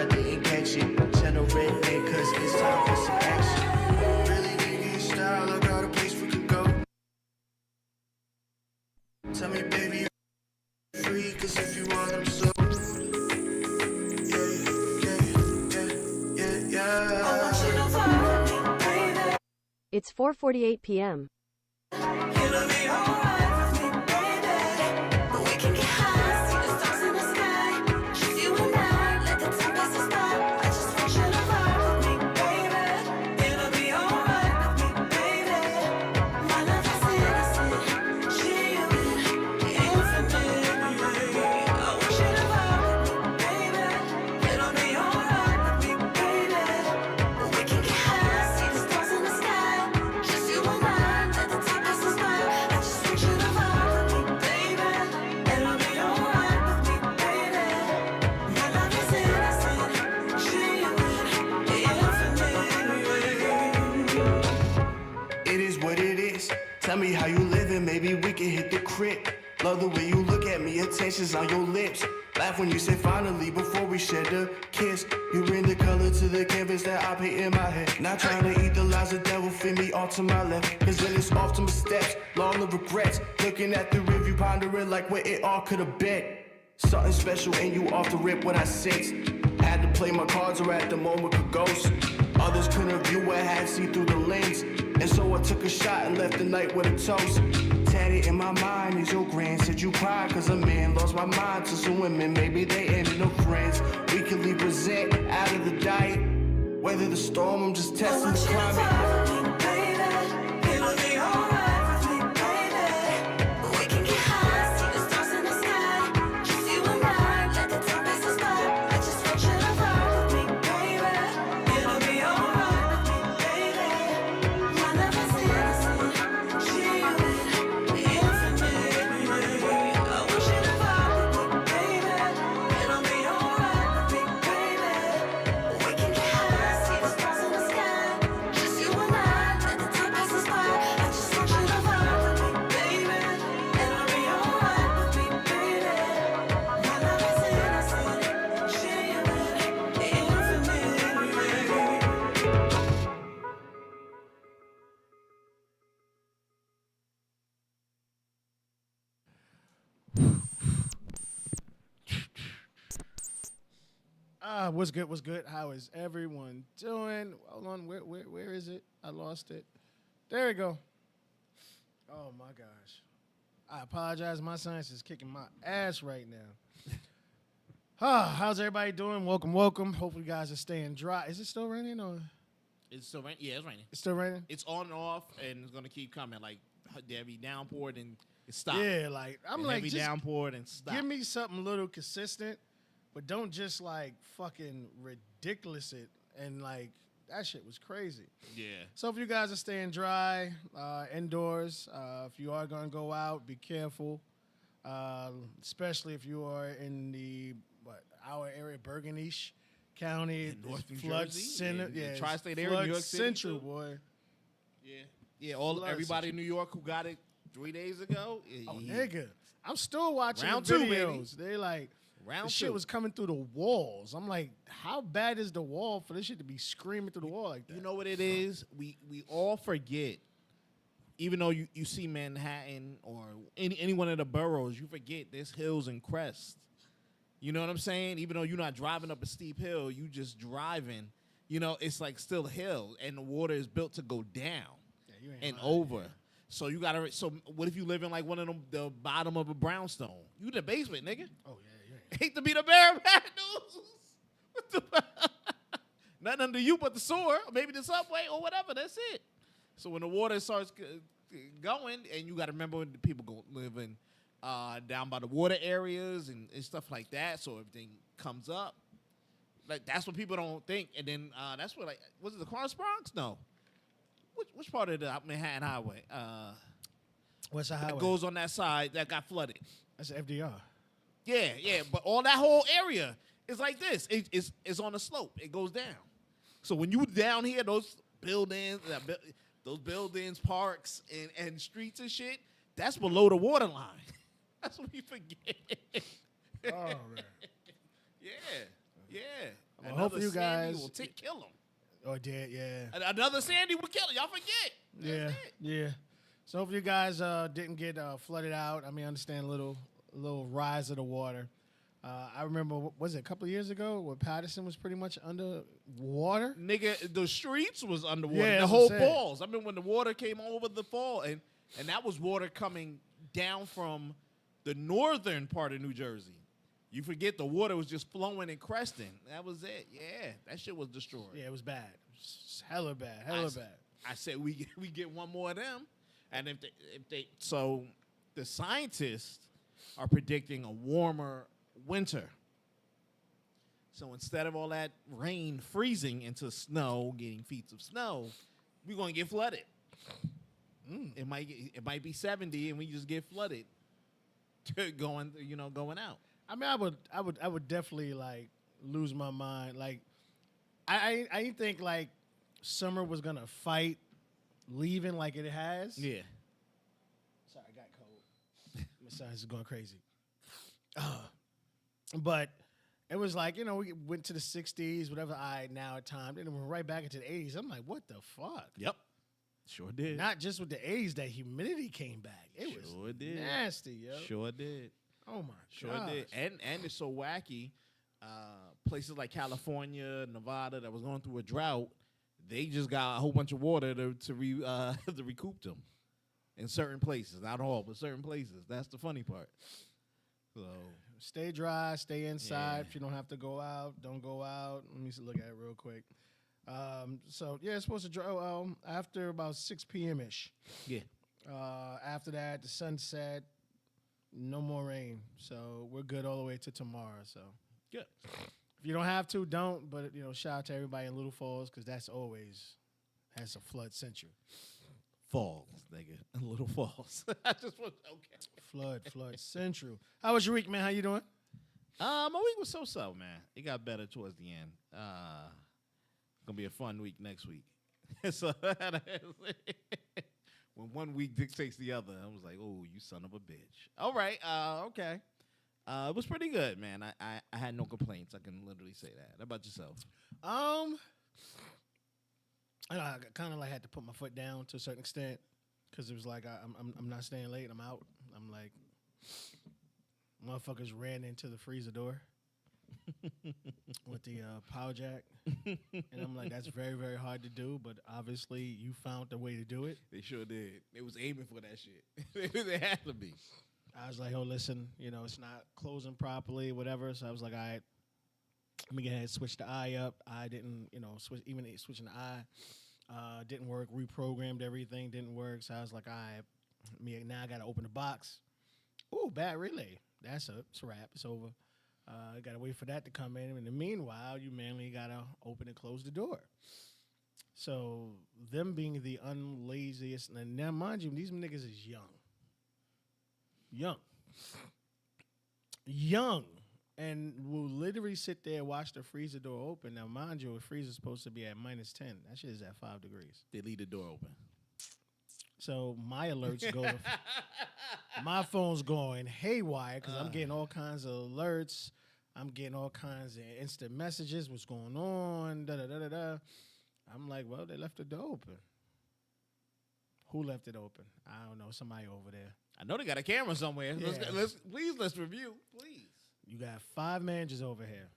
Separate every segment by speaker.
Speaker 1: I didn't catch it. Send a red light, cause it's time for some action. Really nigga in style, I got a place we can go. Tell me, baby, you're free, cause if you are, I'm so.
Speaker 2: It's 4:48 p.m.
Speaker 1: Tell me how you living, maybe we can hit the crib. Love the way you look at me, attention's on your lips. Laugh when you say finally before we shed a kiss. You bring the color to the canvas that I paint in my head. Not trying to eat the lies the devil fit me off to my left. Cause then it's off to my steps, long of regrets. Looking at the review, pondering like what it all could have been. Something special and you off the rip what I sense. Had to play my cards or at the moment could ghost. Others couldn't view what I had seen through the lens. And so I took a shot and left the night with a toast. Tatted in my mind is your grand. Said you cried cause a man lost my mind to some women. Maybe they ended up friends. We can leave resent out of the diet. Weather the storm, I'm just testing the climate. It'll be alright with me, baby. We can get high, see the stars in the sky. Just you and I, let the time pass us by. I just want you to vibe with me, baby. It'll be alright with me, baby. My love is innocent, genuine, infinite. I want you to vibe with me, baby. It'll be alright with me, baby. We can get high, see the stars in the sky. Just you and I, let the time pass us by. I just want you to vibe with me, baby. It'll be alright with me, baby. My love is innocent, genuine, infinite.
Speaker 3: What's good? What's good? How is everyone doing? Hold on, where is it? I lost it. There we go. Oh my gosh. I apologize. My science is kicking my ass right now. How's everybody doing? Welcome. Hopefully you guys are staying dry. Is it still raining or?
Speaker 4: It's still raining. Yeah, it's raining.
Speaker 3: It's still raining?
Speaker 4: It's on and off, and it's gonna keep coming. Like there'll be downpour, and it stops.
Speaker 3: Yeah, like I'm
Speaker 4: and
Speaker 3: like
Speaker 4: heavy
Speaker 3: just
Speaker 4: downpour and stop.
Speaker 3: give me something a little consistent, but don't just like fucking ridiculous it and like that shit was crazy.
Speaker 4: Yeah.
Speaker 3: So if you guys are staying dry, indoors, if you are gonna go out, be careful. Especially if you are in the our area, Bergen-ish County,
Speaker 4: In North New
Speaker 3: flood
Speaker 4: Jersey,
Speaker 3: center,
Speaker 4: the
Speaker 3: yeah,
Speaker 4: tri-state area,
Speaker 3: flood
Speaker 4: New York City,
Speaker 3: central,
Speaker 4: too.
Speaker 3: boy.
Speaker 4: Yeah.
Speaker 3: Flood
Speaker 4: Everybody in New York who got it 3 days ago.
Speaker 3: Oh, nigga, I'm still watching
Speaker 4: Round
Speaker 3: the
Speaker 4: two,
Speaker 3: videos. They like
Speaker 4: Round
Speaker 3: the shit
Speaker 4: two.
Speaker 3: was coming through the walls. I'm like, how bad is the wall for this shit to be screaming through the wall like that?
Speaker 4: You know what it is? We all forget. Even though you see Manhattan or any one of the boroughs, you forget there's hills and crests. You know what I'm saying? Even though you're not driving up a steep hill, you just driving. You know, it's like still a hill, and the water is built to go down
Speaker 3: you ain't
Speaker 4: and
Speaker 3: lying,
Speaker 4: over.
Speaker 3: yeah.
Speaker 4: So you gotta. So what if you live in like one of them, the bottom of a brownstone? You in the basement, nigga.
Speaker 3: Oh yeah, you ain't.
Speaker 4: Hate to be the bearer of bad news. What the nothing under you but the sewer, or maybe the subway or whatever. That's it. So when the water starts going, and you got to remember when the people go living down by the water areas and stuff like that. So everything comes up. Like that's what people don't think. And then that's what was it the Cross Bronx? No. Which part of the Manhattan Highway?
Speaker 3: What's the
Speaker 4: That
Speaker 3: highway?
Speaker 4: goes on that side that got flooded.
Speaker 3: That's FDR.
Speaker 4: Yeah, but all that whole area is like this. It's on a slope. It goes down. So when you down here, those buildings, parks, and streets and shit, that's below the water line. That's what we forget.
Speaker 3: Oh man.
Speaker 4: Yeah.
Speaker 3: I'm hopefully you guys
Speaker 4: will kill him.
Speaker 3: or did, yeah.
Speaker 4: Another Sandy will kill him. Y'all forget.
Speaker 3: Yeah, yeah. So hopefully you guys didn't get flooded out. I mean, I understand a little rise of the water. I remember, was it a couple of years ago where Patterson was pretty much under water?
Speaker 4: Nigga, the streets was underwater.
Speaker 3: Yeah,
Speaker 4: the
Speaker 3: that's
Speaker 4: whole
Speaker 3: what I'm saying.
Speaker 4: falls. I mean, when the water came over the fall, and that was water coming down from the northern part of New Jersey. You forget the water was just flowing and cresting. That was it. Yeah, that shit was destroyed.
Speaker 3: Yeah, it was bad. It was hella bad. Hella bad.
Speaker 4: I said we get one more of them, and if they so the scientists are predicting a warmer winter. So instead of all that rain freezing into snow, getting feet of snow, we're gonna get flooded. It might be 70, and we just get flooded going out.
Speaker 3: I mean, I would definitely like lose my mind. Like, I didn't think like summer was gonna fight leaving like it has.
Speaker 4: Yeah.
Speaker 3: Sorry, I got cold. My sinus is going crazy. But it was like, we went to the 60s, whatever. Now at time, then we went right back into the 80s. I'm like, what the fuck?
Speaker 4: Yep. Sure did.
Speaker 3: Not just with the 80s, that humidity came back. It
Speaker 4: Sure
Speaker 3: was
Speaker 4: did.
Speaker 3: nasty, yo.
Speaker 4: Sure did.
Speaker 3: Oh my
Speaker 4: Sure
Speaker 3: gosh.
Speaker 4: did. And it's so wacky. Places like California, Nevada that was going through a drought, they just got a whole bunch of water to recoup them in certain places. Not all, but certain places. That's the funny part. So
Speaker 3: Stay dry, stay inside.
Speaker 4: Yeah.
Speaker 3: If you don't have to go out, don't go out. Let me look at it real quick. So, yeah, it's supposed to dry after about 6 p.m.-ish.
Speaker 4: yeah.
Speaker 3: After that, the sun set, no more rain. So we're good all the way to tomorrow. So
Speaker 4: Good.
Speaker 3: if you don't have to, don't. But, shout out to everybody in Little Falls because that's always has a flood central.
Speaker 4: Falls, nigga. Little falls. I just was okay.
Speaker 3: Flood central. How was your week, man? How you doing?
Speaker 4: My week was so, man. It got better towards the end. Gonna be a fun week next week. So when one week dictates the other, I was like, "Oh, you son of a bitch." All right, okay. It was pretty good, man. I had no complaints. I can literally say that. How about yourself?
Speaker 3: I kind of like had to put my foot down to a certain extent because it was like I'm not staying late. I'm out. I'm like, motherfuckers ran into the freezer door with the power jack, and I'm like, that's very, very hard to do. But obviously, you found the way to do it.
Speaker 4: They sure did. They was aiming for that shit. They had to be.
Speaker 3: I was like, oh, listen, it's not closing properly, whatever. So I was like, all right, let me go ahead and switch the eye up. I didn't, switching the eye didn't work. Reprogrammed everything, didn't work. So I was like, all right, now I got to open the box. Ooh, bad relay. It's a wrap. It's over. I got to wait for that to come in. In the meanwhile, you mainly got to open and close the door. So them being the unlaziest, and now mind you, these niggas is young, and will literally sit there and watch the freezer door open. Now, mind you, a freezer's supposed to be at -10. That shit is at 5 degrees.
Speaker 4: They leave the door open.
Speaker 3: So my alerts go. My phone's going haywire because I'm getting all kinds of alerts. I'm getting all kinds of instant messages. What's going on? Da da da da da. I'm like, well, they left the door open. Who left it open? I don't know. Somebody over there.
Speaker 4: I know they got a camera somewhere.
Speaker 3: Yeah.
Speaker 4: Let's review, please.
Speaker 3: You got 5 managers over here.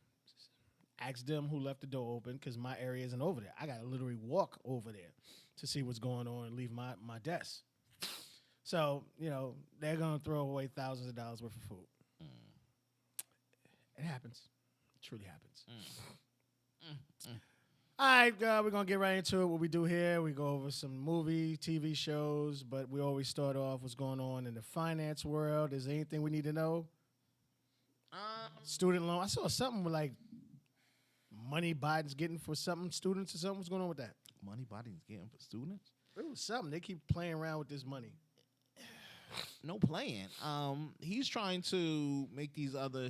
Speaker 3: Ask them who left the door open because my area isn't over there. I got to literally walk over there to see what's going on and leave my desk. So, they're going to throw away thousands of dollars worth of food. It happens. It truly happens. All right, we're going to get right into it. What we do here, we go over some movie, TV shows, but we always start off what's going on in the finance world. Is there anything we need to know? Student loan. I saw something with like money Biden's getting for something, students or something. What's going on with that?
Speaker 4: Money Biden's getting for students?
Speaker 3: It was something. They keep playing around with this money.
Speaker 4: No playing. He's trying to make these other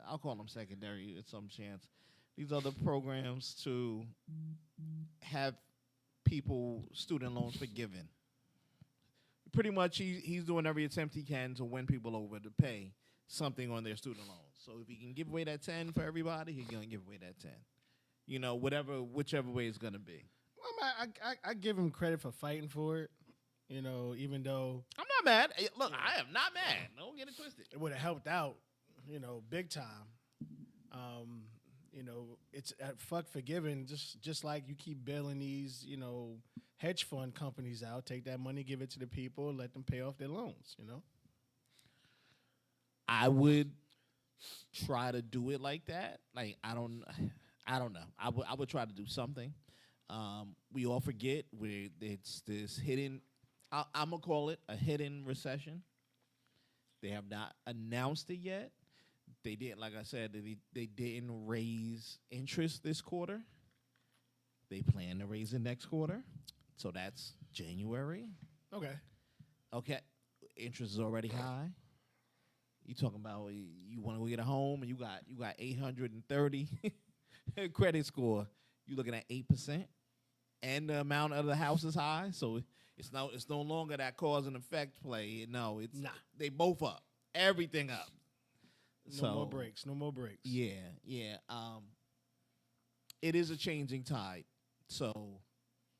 Speaker 4: I'll call them secondary at some chance, these other programs to have student loans forgiven. Pretty much he's doing every attempt he can to win people over to pay something on their student loans. So if he can give away that 10 for everybody, he's gonna give away that 10. You know, whichever way it's gonna be.
Speaker 3: Well, I give him credit for fighting for it. You know, even though
Speaker 4: I'm not mad. Look, I am not mad. Don't get it twisted.
Speaker 3: it would have helped out, you know, big time. You know, it's fuck forgiving. Just like you keep bailing these, you know, hedge fund companies out. Take that money, give it to the people, let them pay off their loans. You know.
Speaker 4: I would try to do it like that. Like I don't know. I would try to do something. We all forget where it's this hidden. I'm gonna call it a hidden recession. They have not announced it yet. They didn't, like I said, they didn't raise interest this quarter. They plan to raise it next quarter, so that's January. Okay, interest is already high. You talking about you want to go get a home and you got 830 credit score. You looking at 8%, and the amount of the house is high, so it's no longer that cause and effect play. No, it's they both up, everything up.
Speaker 3: No more breaks.
Speaker 4: Yeah. It is a changing tide. So,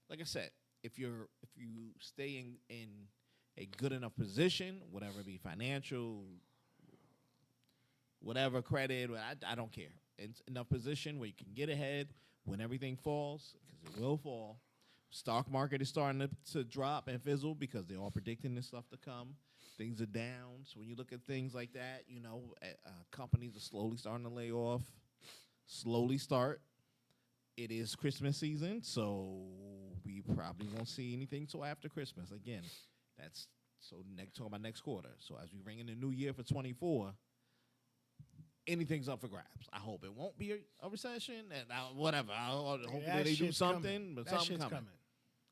Speaker 4: like I said, if you stay in a good enough position, whatever it be, financial, whatever credit, I don't care. It's enough position where you can get ahead when everything falls, because it will fall. Stock market is starting to drop and fizzle because they're all predicting this stuff to come. Things are down. So when you look at things like that, you know, companies are slowly starting to lay off. It is Christmas season, so we probably won't see anything till after Christmas. Again, talking about next quarter. So as we ring in the new year for 24, anything's up for grabs. I hope it won't be a recession, and whatever. Hopefully they do something, but something's coming.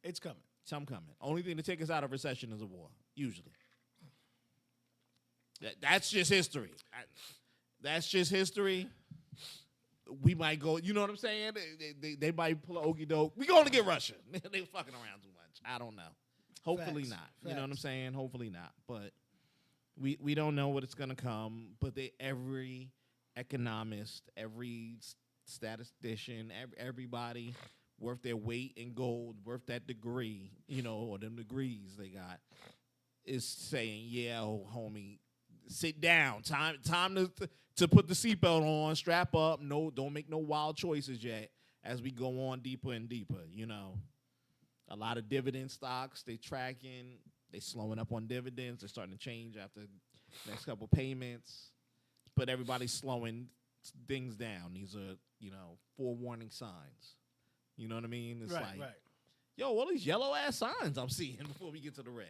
Speaker 3: It's coming.
Speaker 4: Something coming. Only thing to take us out of recession is a war, usually. That's just history. That's just history. We might go, you know what I'm saying? They might pull an okey doke. We going to get Russia. They fucking around too much. I don't know. Hopefully not. You know what I'm saying? Hopefully not. But we don't know what it's going to come. But every economist, every statistician, everybody worth their weight in gold, worth that degree, you know, or them degrees they got, is saying, yeah, homie, sit down. Time to put the seatbelt on, strap up. No, don't make no wild choices yet as we go on deeper and deeper, you know. A lot of dividend stocks, they tracking, they slowing up on dividends. They're starting to change after next couple payments. But everybody's slowing things down. These are, you know, forewarning signs. You know what I mean? It's right. Yo, all these yellow-ass signs I'm seeing before we get to the red.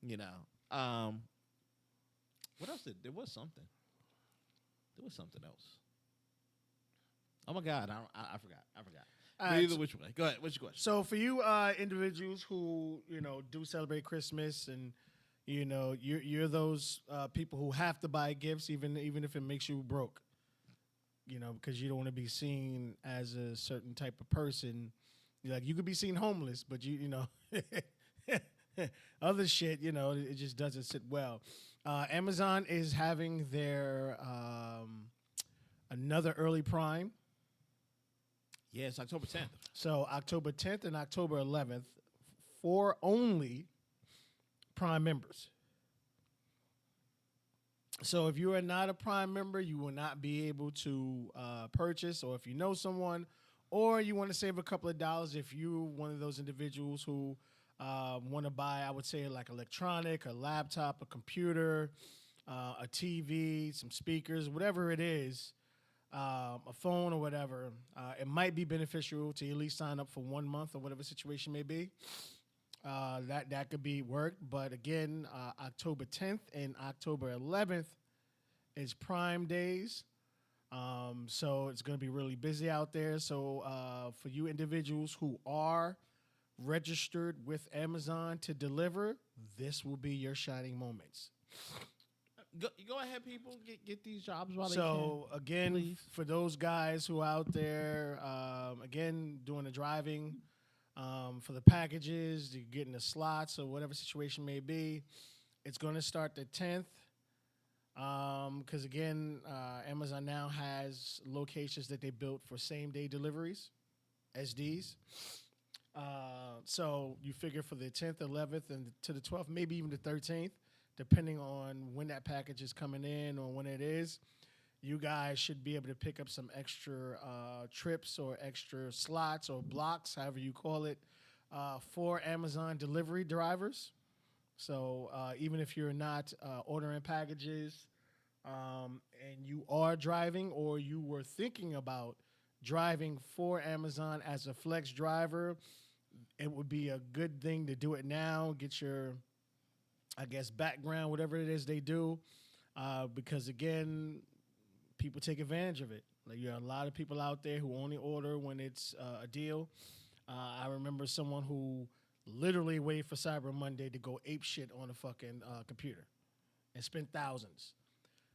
Speaker 4: You know. What else there was something. There was something else. Oh, my God. I forgot. Either which way. Go ahead. What's your question?
Speaker 3: So for you individuals who, you know, do celebrate Christmas and, you know, you're those people who have to buy gifts even if it makes you broke, you know, because you don't want to be seen as a certain type of person. Like, you could be seen homeless, but you know, other shit, you know, it just doesn't sit well. Amazon is having their another early Prime.
Speaker 4: Yeah, it's October 10th.
Speaker 3: So October 10th and October 11th for only Prime members. So if you are not a Prime member, you will not be able to purchase, or if you know someone, or you want to save a couple of dollars if you're one of those individuals who want to buy, I would say, like electronic, a laptop, a computer, a TV, some speakers, whatever it is, a phone or whatever, it might be beneficial to at least sign up for 1 month or whatever situation may be. That could be worked. But again, October 10th and October 11th is Prime Days. So it's going to be really busy out there. So for you individuals who are registered with Amazon to deliver, this will be your shining moments.
Speaker 4: Go ahead, people. Get these jobs while they can.
Speaker 3: So, again,
Speaker 4: please.
Speaker 3: For those guys who are out there, again, doing the driving for the packages, getting the slots or whatever situation may be, it's going to start the 10th Because again, Amazon now has locations that they built for same day deliveries, SDs. So you figure for the 10th, 11th, and to the 12th, maybe even the 13th, depending on when that package is coming in or when it is, you guys should be able to pick up some extra trips or extra slots or blocks, however you call it, for Amazon delivery drivers. So even if you're not ordering packages and you are driving or you were thinking about driving for Amazon as a flex driver, it would be a good thing to do it now. Get your, I guess, background, whatever it is they do, because again, people take advantage of it. Like, you have a lot of people out there who only order when it's a deal. I remember someone who literally waited for Cyber Monday to go ape shit on a fucking computer and spent thousands.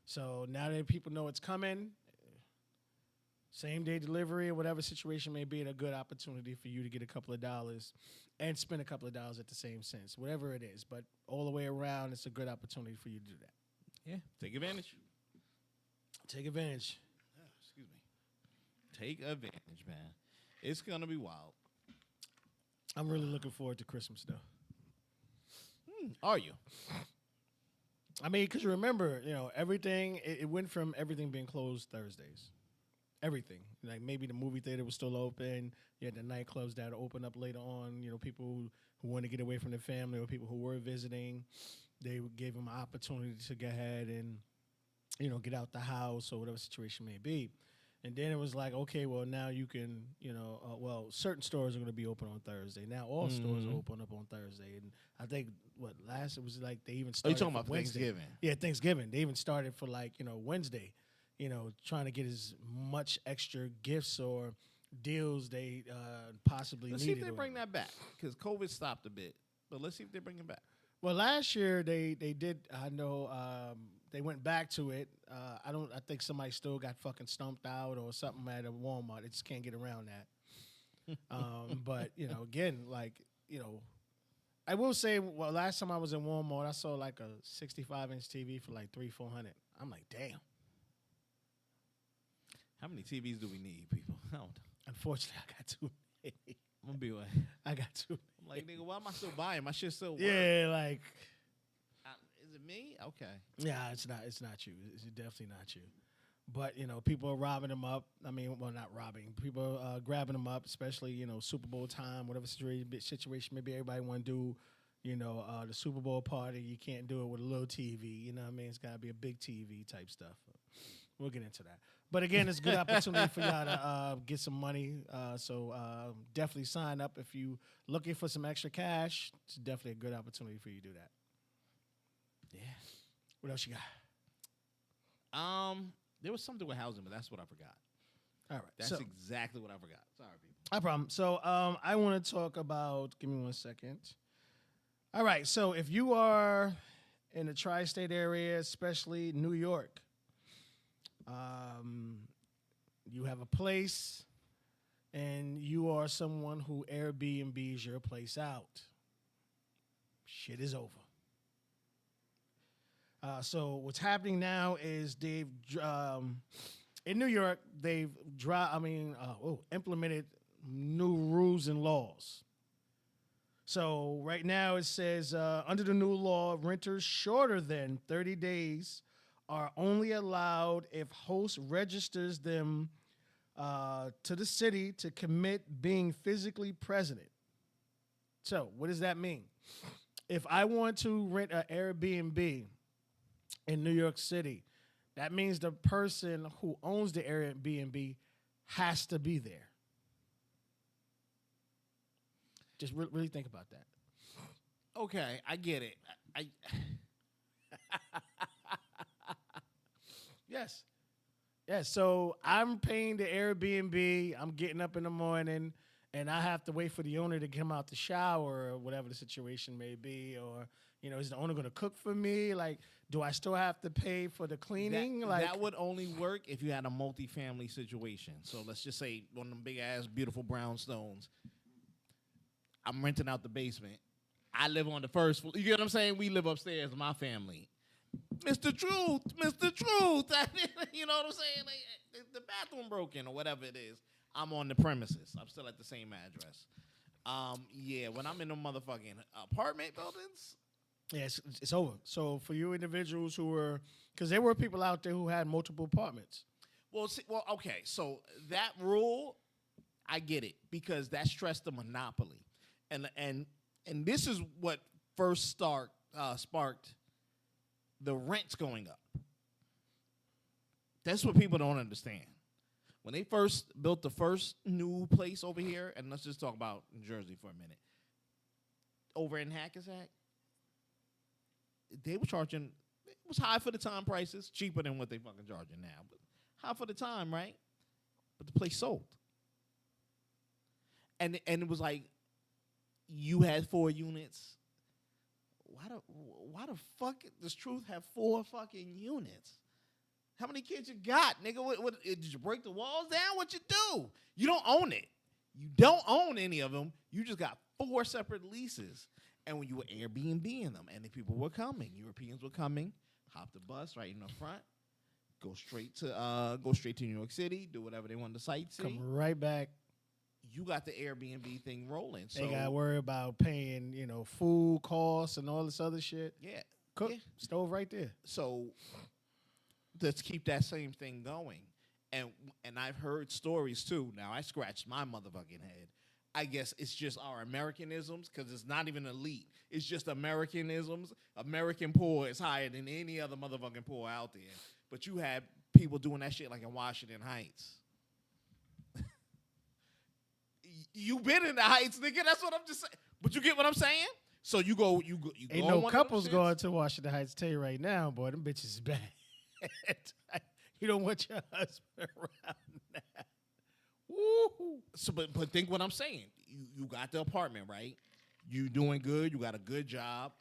Speaker 3: So now that people know it's coming, same day delivery or whatever situation may be, a good opportunity for you to get a couple of dollars and spend a couple of dollars at the same sense, whatever it is. But all the way around, it's a good opportunity for you to do that.
Speaker 4: Yeah, take advantage.
Speaker 3: Take advantage.
Speaker 4: Excuse me. Take advantage, man. It's going to be wild.
Speaker 3: I'm really looking forward to Christmas, though.
Speaker 4: Are you?
Speaker 3: I mean, because you remember, everything, it went from everything being closed Thursdays. Everything. Like, maybe the movie theater was still open. You had the nightclubs that open up later on. People who want to get away from their family or people who were visiting, they gave them an opportunity to go ahead and, get out the house or whatever situation may be. And then it was like, okay, well, now you can, certain stores are going to be open on Thursday. Now all stores are open up on Thursday. And I think, it was like they even started.
Speaker 4: Are you talking about
Speaker 3: Wednesday.
Speaker 4: Thanksgiving?
Speaker 3: Yeah, Thanksgiving. They even started for Wednesday, trying to get as much extra gifts or deals they possibly
Speaker 4: Let's
Speaker 3: needed.
Speaker 4: see if they bring that back, because COVID stopped a bit. But let's see if they bring it back.
Speaker 3: Well, last year they did. I know they went back to it. I think somebody still got fucking stumped out or something at a Walmart. They just can't get around that. But again, I will say, last time I was in Walmart, I saw like a 65-inch TV for like $300-400. I'm like, damn.
Speaker 4: How many TVs do we need, people?
Speaker 3: Unfortunately, I got too many.
Speaker 4: I'm gonna be like,
Speaker 3: I got too
Speaker 4: I'm like, nigga, why am I still buying? My shit still works.
Speaker 3: Yeah, like.
Speaker 4: Is it me? Okay.
Speaker 3: Yeah, it's not you. It's definitely not you. But, people are robbing them up. I mean, well, not robbing. People are grabbing them up, especially, Super Bowl time, whatever situation. Maybe everybody want to do, the Super Bowl party. You can't do it with a little TV. You know what I mean? It's got to be a big TV type stuff. We'll get into that. But, again, it's a good opportunity for y'all to get some money. So definitely sign up. If you looking for some extra cash, it's definitely a good opportunity for you to do that.
Speaker 4: Yeah.
Speaker 3: What else you got?
Speaker 4: There was something with housing, but that's what I forgot.
Speaker 3: All right.
Speaker 4: That's exactly what I forgot. Sorry, people.
Speaker 3: No problem. So I want to talk about, give me 1 second. All right. So if you are in the tri-state area, especially New York, you have a place and you are someone who Airbnbs your place out, shit is over. So what's happening now is they've in New York they've implemented new rules and laws. So right now it says under the new law, renters shorter than 30 days are only allowed if host registers them to the city to commit being physically present. So what does that mean? If I want to rent an Airbnb in New York City, that means the person who owns the Airbnb has to be there. Just really think about that.
Speaker 4: Okay, I get it.
Speaker 3: Yes. So I'm paying the Airbnb. I'm getting up in the morning, and I have to wait for the owner to come out the shower or whatever the situation may be. Or, is the owner going to cook for me? Like, do I still have to pay for the cleaning?
Speaker 4: That would only work if you had a multi-family situation. So let's just say one of them big-ass, beautiful brownstones. I'm renting out the basement. I live on the first floor. You get what I'm saying? We live upstairs, my family. Mr. Truth, Mr. Truth. You know what I'm saying? Like, the bathroom broken or whatever it is. I'm on the premises. I'm still at the same address. Yeah, when I'm in the motherfucking apartment buildings.
Speaker 3: Yeah, it's over. So for you individuals who were, because there were people out there who had multiple apartments.
Speaker 4: Well, okay. So that rule, I get it because that stressed the monopoly, and this is what first sparked the rents going up. That's what people don't understand. When they first built the first new place over here, and let's just talk about New Jersey for a minute. Over in Hackensack, they were charging, it was high for the time prices, cheaper than what they fucking charging now. But high for the time, right? But the place sold. And it was like, you had 4 units. Why the fuck does Truth have 4 fucking units? How many kids you got, nigga? What, did you break the walls down? What you do? You don't own it. You don't own any of them. You just got 4 separate leases. And when you were Airbnb-ing them, and the people were coming, Europeans were coming, hop the bus right in the front, go straight to New York City, do whatever they wanted to sightsee.
Speaker 3: Come right back.
Speaker 4: You got the Airbnb thing rolling. So
Speaker 3: They got to worry about paying, food costs and all this other shit.
Speaker 4: yeah,
Speaker 3: Cook,
Speaker 4: yeah.
Speaker 3: stove right there.
Speaker 4: So let's keep that same thing going. And I've heard stories too. Now I scratched my motherfucking head. I guess it's just our Americanisms because it's not even elite. It's just Americanisms. American poor is higher than any other motherfucking poor out there. But you had people doing that shit like in Washington Heights. You been in the Heights, nigga. That's what I'm just saying. But you get what I'm saying? So you go.
Speaker 3: Ain't
Speaker 4: on
Speaker 3: no
Speaker 4: one
Speaker 3: couples
Speaker 4: of them
Speaker 3: going to Washington Heights. Tell you right now, boy, them bitches is bad. You don't want your husband around now. Woo.
Speaker 4: So, but think what I'm saying. You got the apartment, right? You doing good. You got a good job,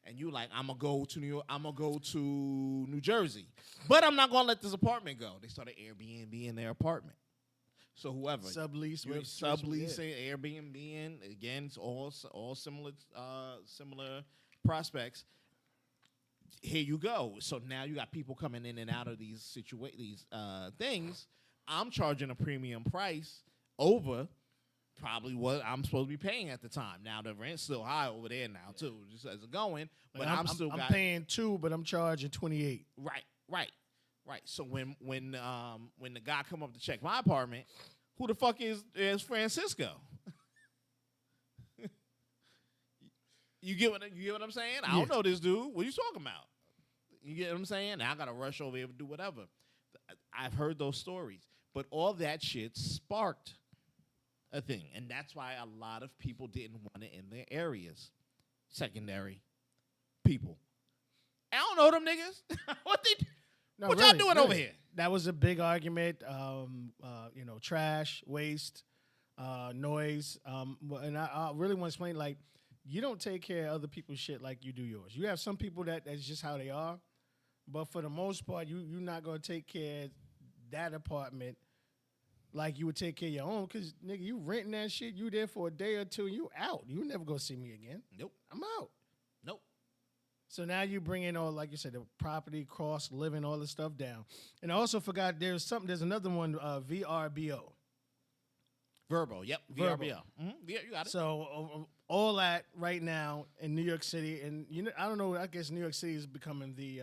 Speaker 4: and you like, I'm gonna go to New York. I'm gonna go to New Jersey, but I'm not gonna let this apartment go. They started Airbnb in their apartment. So whoever
Speaker 3: Sublease,
Speaker 4: you're
Speaker 3: with
Speaker 4: subleasing, Airbnb, and again, it's all similar prospects. Here you go. So now you got people coming in and out of these things. I'm charging a premium price over probably what I'm supposed to be paying at the time. Now the rent's still high over there now too, just as it's going. But
Speaker 3: I'm paying 2, but I'm charging 28.
Speaker 4: Right. So when the guy come up to check my apartment, who the fuck is Francisco? You get what I'm saying? I don't know this dude. What are you talking about? You get what I'm saying? Now I gotta rush over here and do whatever. I've heard those stories, but all that shit sparked a thing, and that's why a lot of people didn't want it in their areas. Secondary people. I don't know them niggas. What y'all doing over here?
Speaker 3: That was a big argument. Trash, waste, noise. And I really want to explain, like, you don't take care of other people's shit like you do yours. You have some people that's just how they are. But for the most part, you're not going to take care of that apartment like you would take care of your own. Because, nigga, you renting that shit, you there for a day or two, you out. You never going to see me again.
Speaker 4: Nope.
Speaker 3: I'm out.
Speaker 4: Nope.
Speaker 3: So now you bring in all, like you said, the property, cost, living, all this stuff down. And I also forgot there's another one, VRBO.
Speaker 4: Verbo, yep.
Speaker 3: Verbo.
Speaker 4: VRBO. Mm-hmm. Yeah, you got it.
Speaker 3: So all that right now in New York City, and I don't know, I guess New York City is becoming the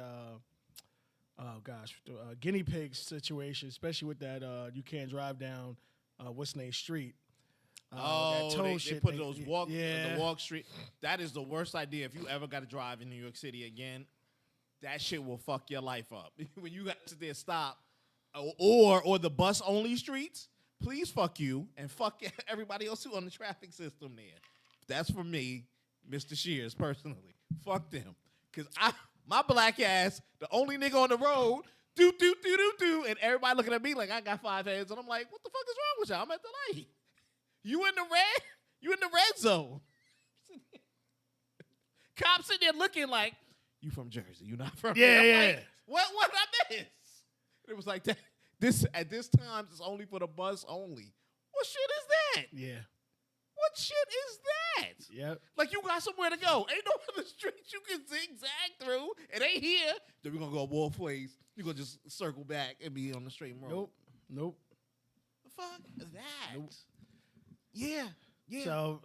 Speaker 3: guinea pig situation, especially with that you can't drive down what's name street.
Speaker 4: They put those the walk street. That is the worst idea. If you ever got to drive in New York City again, that shit will fuck your life up. When you got to sit there, stop, or the bus only streets. Please fuck you and fuck everybody else who on the traffic system there. That's for me, Mr. Shears, personally. Fuck them. Because my black ass, the only nigga on the road, do, and everybody looking at me like I got 5 heads, and I'm like, what the fuck is wrong with y'all? I'm at the light. You in the red zone. Cops sitting there looking like, you from Jersey, you not from here.
Speaker 3: Yeah.
Speaker 4: Like, what did I miss? It was like that. At this time, it's only for the bus only. What shit is that?
Speaker 3: Yeah.
Speaker 4: What shit is that?
Speaker 3: Yep.
Speaker 4: Like you got somewhere to go. Ain't no other streets you can zigzag through. It ain't here. Then we're gonna go both ways. You're gonna just circle back and be on the straight road.
Speaker 3: Nope.
Speaker 4: The fuck is that?
Speaker 3: Nope.
Speaker 4: Yeah. Yeah.
Speaker 3: So,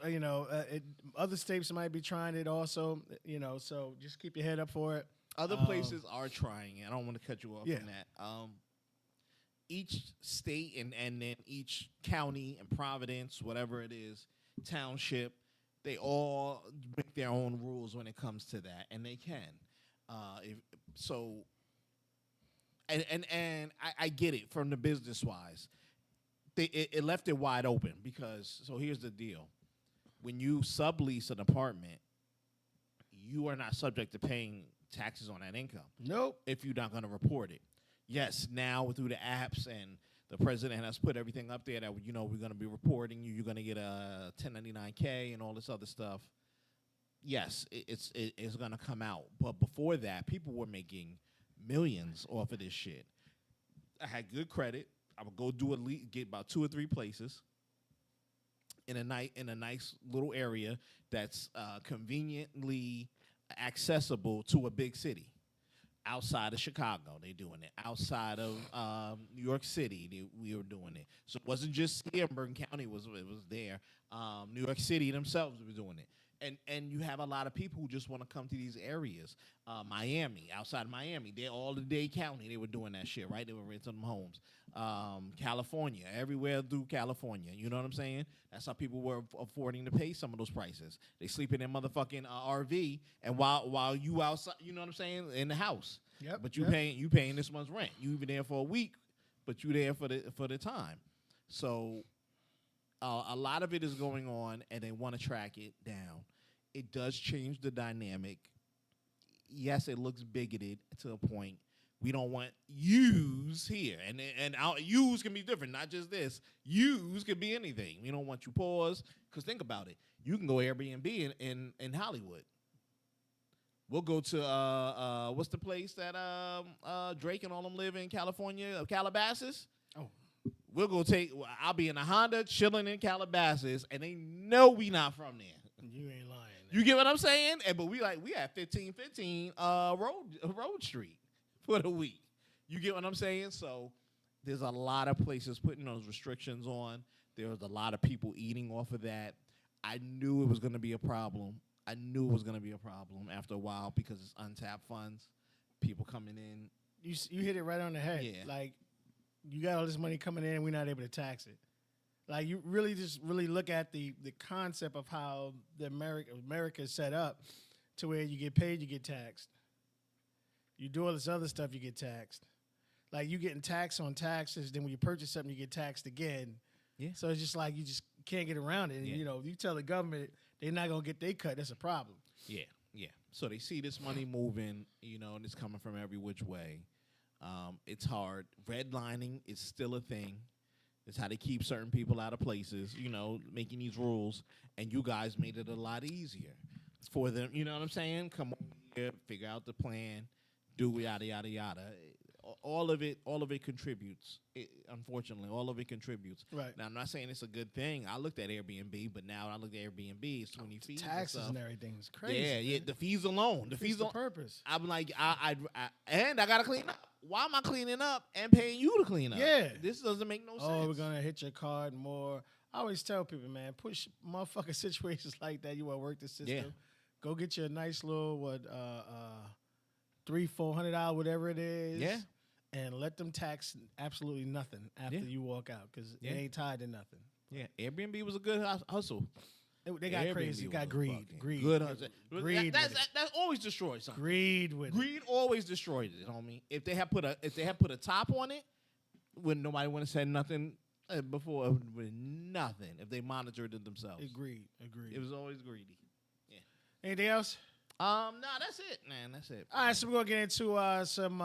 Speaker 3: other states might be trying it also, so just keep your head up for it.
Speaker 4: Other places are trying it. I don't want to cut you off
Speaker 3: Yeah.
Speaker 4: on that. Each state and then each county and providence, whatever it is, township, they all make their own rules when it comes to that, and they can. I get it from the business wise. It left it wide open because, so here's the deal. When you sublease an apartment, you are not subject to paying taxes on that income.
Speaker 3: Nope.
Speaker 4: If you're not going to report it. Yes, now through the apps and the president has put everything up there that, we're going to be reporting you. You're going to get a 1099K and all this other stuff. Yes, it's going to come out. But before that, people were making millions off of this shit. I had good credit. I would go get about 2 or 3 places in a nice little area that's conveniently accessible to a big city. Outside of Chicago, they doing it. Outside of New York City, we were doing it. So it wasn't just here. Bergen County was there. New York City themselves were doing it. And you have a lot of people who just want to come to these areas. Miami, outside of Miami, they're all in Dade County. They were doing that shit, right? They were renting them homes. California, everywhere through California. You know what I'm saying? That's how people were affording to pay some of those prices. They sleep in their motherfucking RV, and while you outside, you know what I'm saying, in the house.
Speaker 3: Yep.
Speaker 4: But you paying this month's rent. You even there for a week, but you there for the time. So a lot of it is going on, and they want to track it down. It does change the dynamic. Yes, it looks bigoted to a point. We don't want yous here. And our yous can be different, not just this. Yous can be anything. We don't want you pause. Because think about it. You can go Airbnb in Hollywood. We'll go to, what's the place that Drake and all them live in California? Calabasas? Oh. I'll be in a Honda chilling in Calabasas, and they know we not from there.
Speaker 3: You ain't lying.
Speaker 4: You get what I'm saying? But we at 1515 Road Street for the week. You get what I'm saying? So there's a lot of places putting those restrictions on. There's a lot of people eating off of that. I knew it was going to be a problem. After a while because it's untapped funds, people coming in.
Speaker 3: You hit it right on the head.
Speaker 4: Yeah.
Speaker 3: Like, you got all this money coming in and we're not able to tax it. Like, you really look at the concept of how the America is set up to where you get paid, you get taxed. You do all this other stuff, you get taxed. Like, you getting taxed on taxes, then when you purchase something, you get taxed again. Yeah. So it's just like you just can't get around it. Yeah. And, you tell the government they're not going to get their cut, that's a problem.
Speaker 4: Yeah. So they see this money moving, and it's coming from every which way. It's hard. Redlining is still a thing. It's how they keep certain people out of places, making these rules. And you guys made it a lot easier for them. You know what I'm saying? Come over here, figure out the plan, do yada, yada, yada. All of it contributes. Unfortunately, all of it contributes.
Speaker 3: Right.
Speaker 4: Now, I'm not saying it's a good thing. I looked at Airbnb, but now I look at Airbnb, it's 20 fees.
Speaker 3: Taxes and everything is crazy.
Speaker 4: Yeah. The fees alone. The fees
Speaker 3: the purpose.
Speaker 4: I'm like, I got to clean up. Why am I cleaning up and paying you to clean up?
Speaker 3: Yeah.
Speaker 4: This doesn't make no sense.
Speaker 3: Oh, we're going to hit your card more. I always tell people, man, push motherfucking situations like that. You want to work the system.
Speaker 4: Yeah.
Speaker 3: Go get you a nice little, $300-$400, whatever it is.
Speaker 4: Yeah.
Speaker 3: And let them tax absolutely nothing after you walk out because it ain't tied to nothing.
Speaker 4: Yeah. Airbnb was a good hustle.
Speaker 3: They got
Speaker 4: Airbnb
Speaker 3: crazy. Got greed.
Speaker 4: Good hustle.
Speaker 3: Greed.
Speaker 4: That always destroys something.
Speaker 3: Greed with
Speaker 4: Greed always destroys it, homie. If they had put a top on it, wouldn't nobody would have said nothing before with nothing if they monitored it themselves.
Speaker 3: Agreed.
Speaker 4: It was always greedy. Yeah.
Speaker 3: Anything else?
Speaker 4: No, that's it, man. That's it.
Speaker 3: All right, so we're going to get into some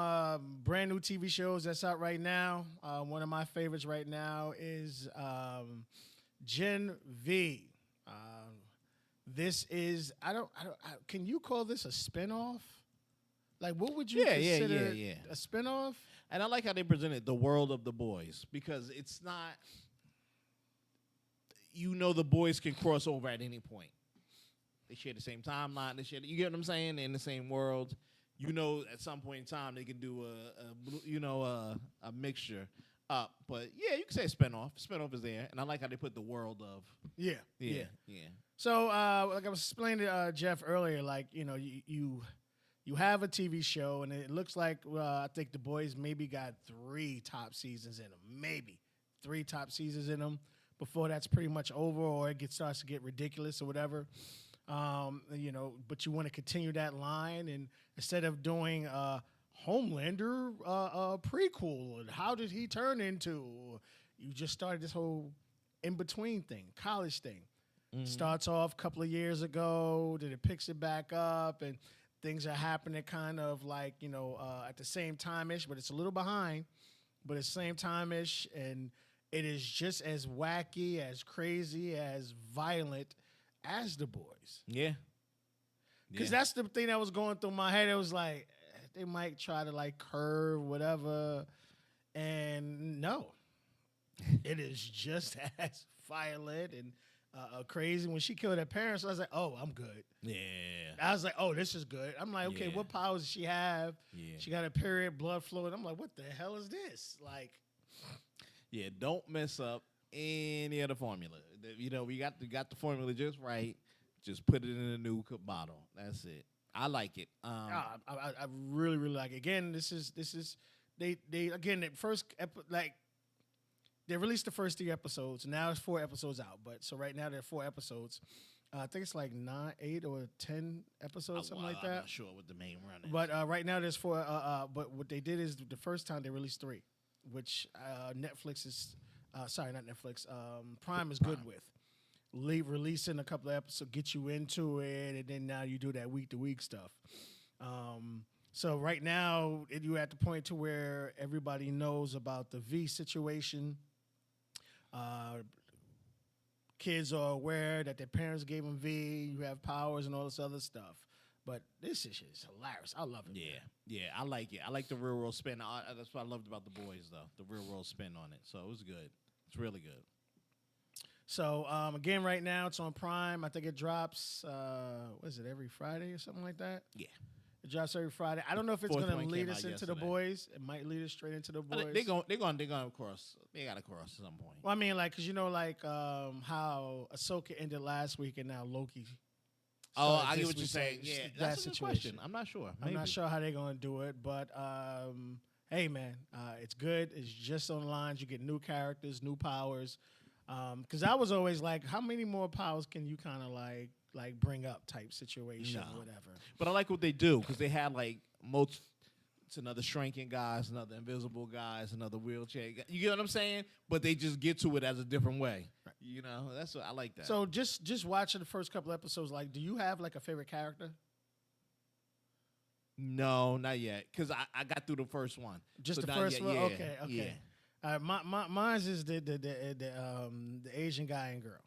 Speaker 3: brand new TV shows that's out right now. One of my favorites right now is Gen V. This is, can you call this a spinoff? Like, what would you consider a spinoff?
Speaker 4: And I like how they presented the world of the boys because it's not, you know the boys can cross over at any point. They share the same timeline. You get what I'm saying? They're in the same world. You know, at some point in time they can do a mixture up. But yeah, you can say a spinoff. Spinoff is there, and I like how they put the world of.
Speaker 3: Yeah.
Speaker 4: So
Speaker 3: like I was explaining to Jeff earlier, like you have a TV show, and it looks like I think the boys maybe got 3 top seasons in them, maybe 3 top seasons in them before that's pretty much over, or it starts to get ridiculous or whatever. But you want to continue that line, and instead of doing Homelander prequel, and how did he turn into? You just started this whole in between thing, college thing. Mm-hmm. Starts off a couple of years ago, then it picks it back up, and things are happening kind of like at the same time ish, but it's a little behind, but it's same time ish, and it is just as wacky, as crazy, as violent as the boys.
Speaker 4: Yeah.
Speaker 3: Because that's the thing that was going through my head. It was like, they might try to like curve whatever. And no, it is just as violent and crazy. When she killed her parents, I was like, oh, I'm good.
Speaker 4: Yeah.
Speaker 3: I was like, oh, this is good. I'm like, okay, what powers does she have? Yeah. She got a period, blood flowing. I'm like, what the hell is this? Like,
Speaker 4: yeah, don't mess up any of the formula. We got the formula just right. Just put it in a new bottle. That's it. I like it.
Speaker 3: I really, really like it. Again, this is they again the first they released the first 3 episodes. Now it's 4 episodes out. But so right now there are 4 episodes. I think it's like 9, 8, or 10 episodes, something like that.
Speaker 4: I'm not sure what the main run is.
Speaker 3: But right now there's 4. But what they did is the first time they released 3, which Netflix is. Sorry, not Netflix. Prime is good with. Releasing a couple of episodes, get you into it, and then now you do that week-to-week stuff. So right now, you're at the point to where everybody knows about the V situation. Kids are aware that their parents gave them V. You have powers and all this other stuff. But this is just hilarious. I love it.
Speaker 4: Yeah, I like it. I like the real world spin. That's what I loved about the boys, though. The real world spin on it. So it was good. It's really good.
Speaker 3: So, again, right now it's on Prime. I think it drops, what is it, every Friday or something like that?
Speaker 4: Yeah.
Speaker 3: It drops every Friday. I don't know if it's going to lead us into the boys. It might lead us straight into the boys.
Speaker 4: They're going cross. They got to cross at some point.
Speaker 3: Well, I mean, like, because how Ahsoka ended last week and now Loki.
Speaker 4: Oh, I get what you're saying. Yeah, that's a good question. I'm not sure.
Speaker 3: I'm not sure how they're going to do it, but hey, man, it's good. It's just on the lines. You get new characters, new powers. Because I was always like, how many more powers can you kind of like bring up type situation or whatever?
Speaker 4: But I like what they do because they had like it's another shrinking guys, another invisible guys, another wheelchair guy. You get what I'm saying? But they just get to it as a different way. Right. That's what I like that.
Speaker 3: So just watching the first couple episodes, like, do you have like a favorite character?
Speaker 4: No, not yet. Because I got through the first one.
Speaker 3: Just the first one? Okay. Yeah. Mine's is the Asian guy and girl.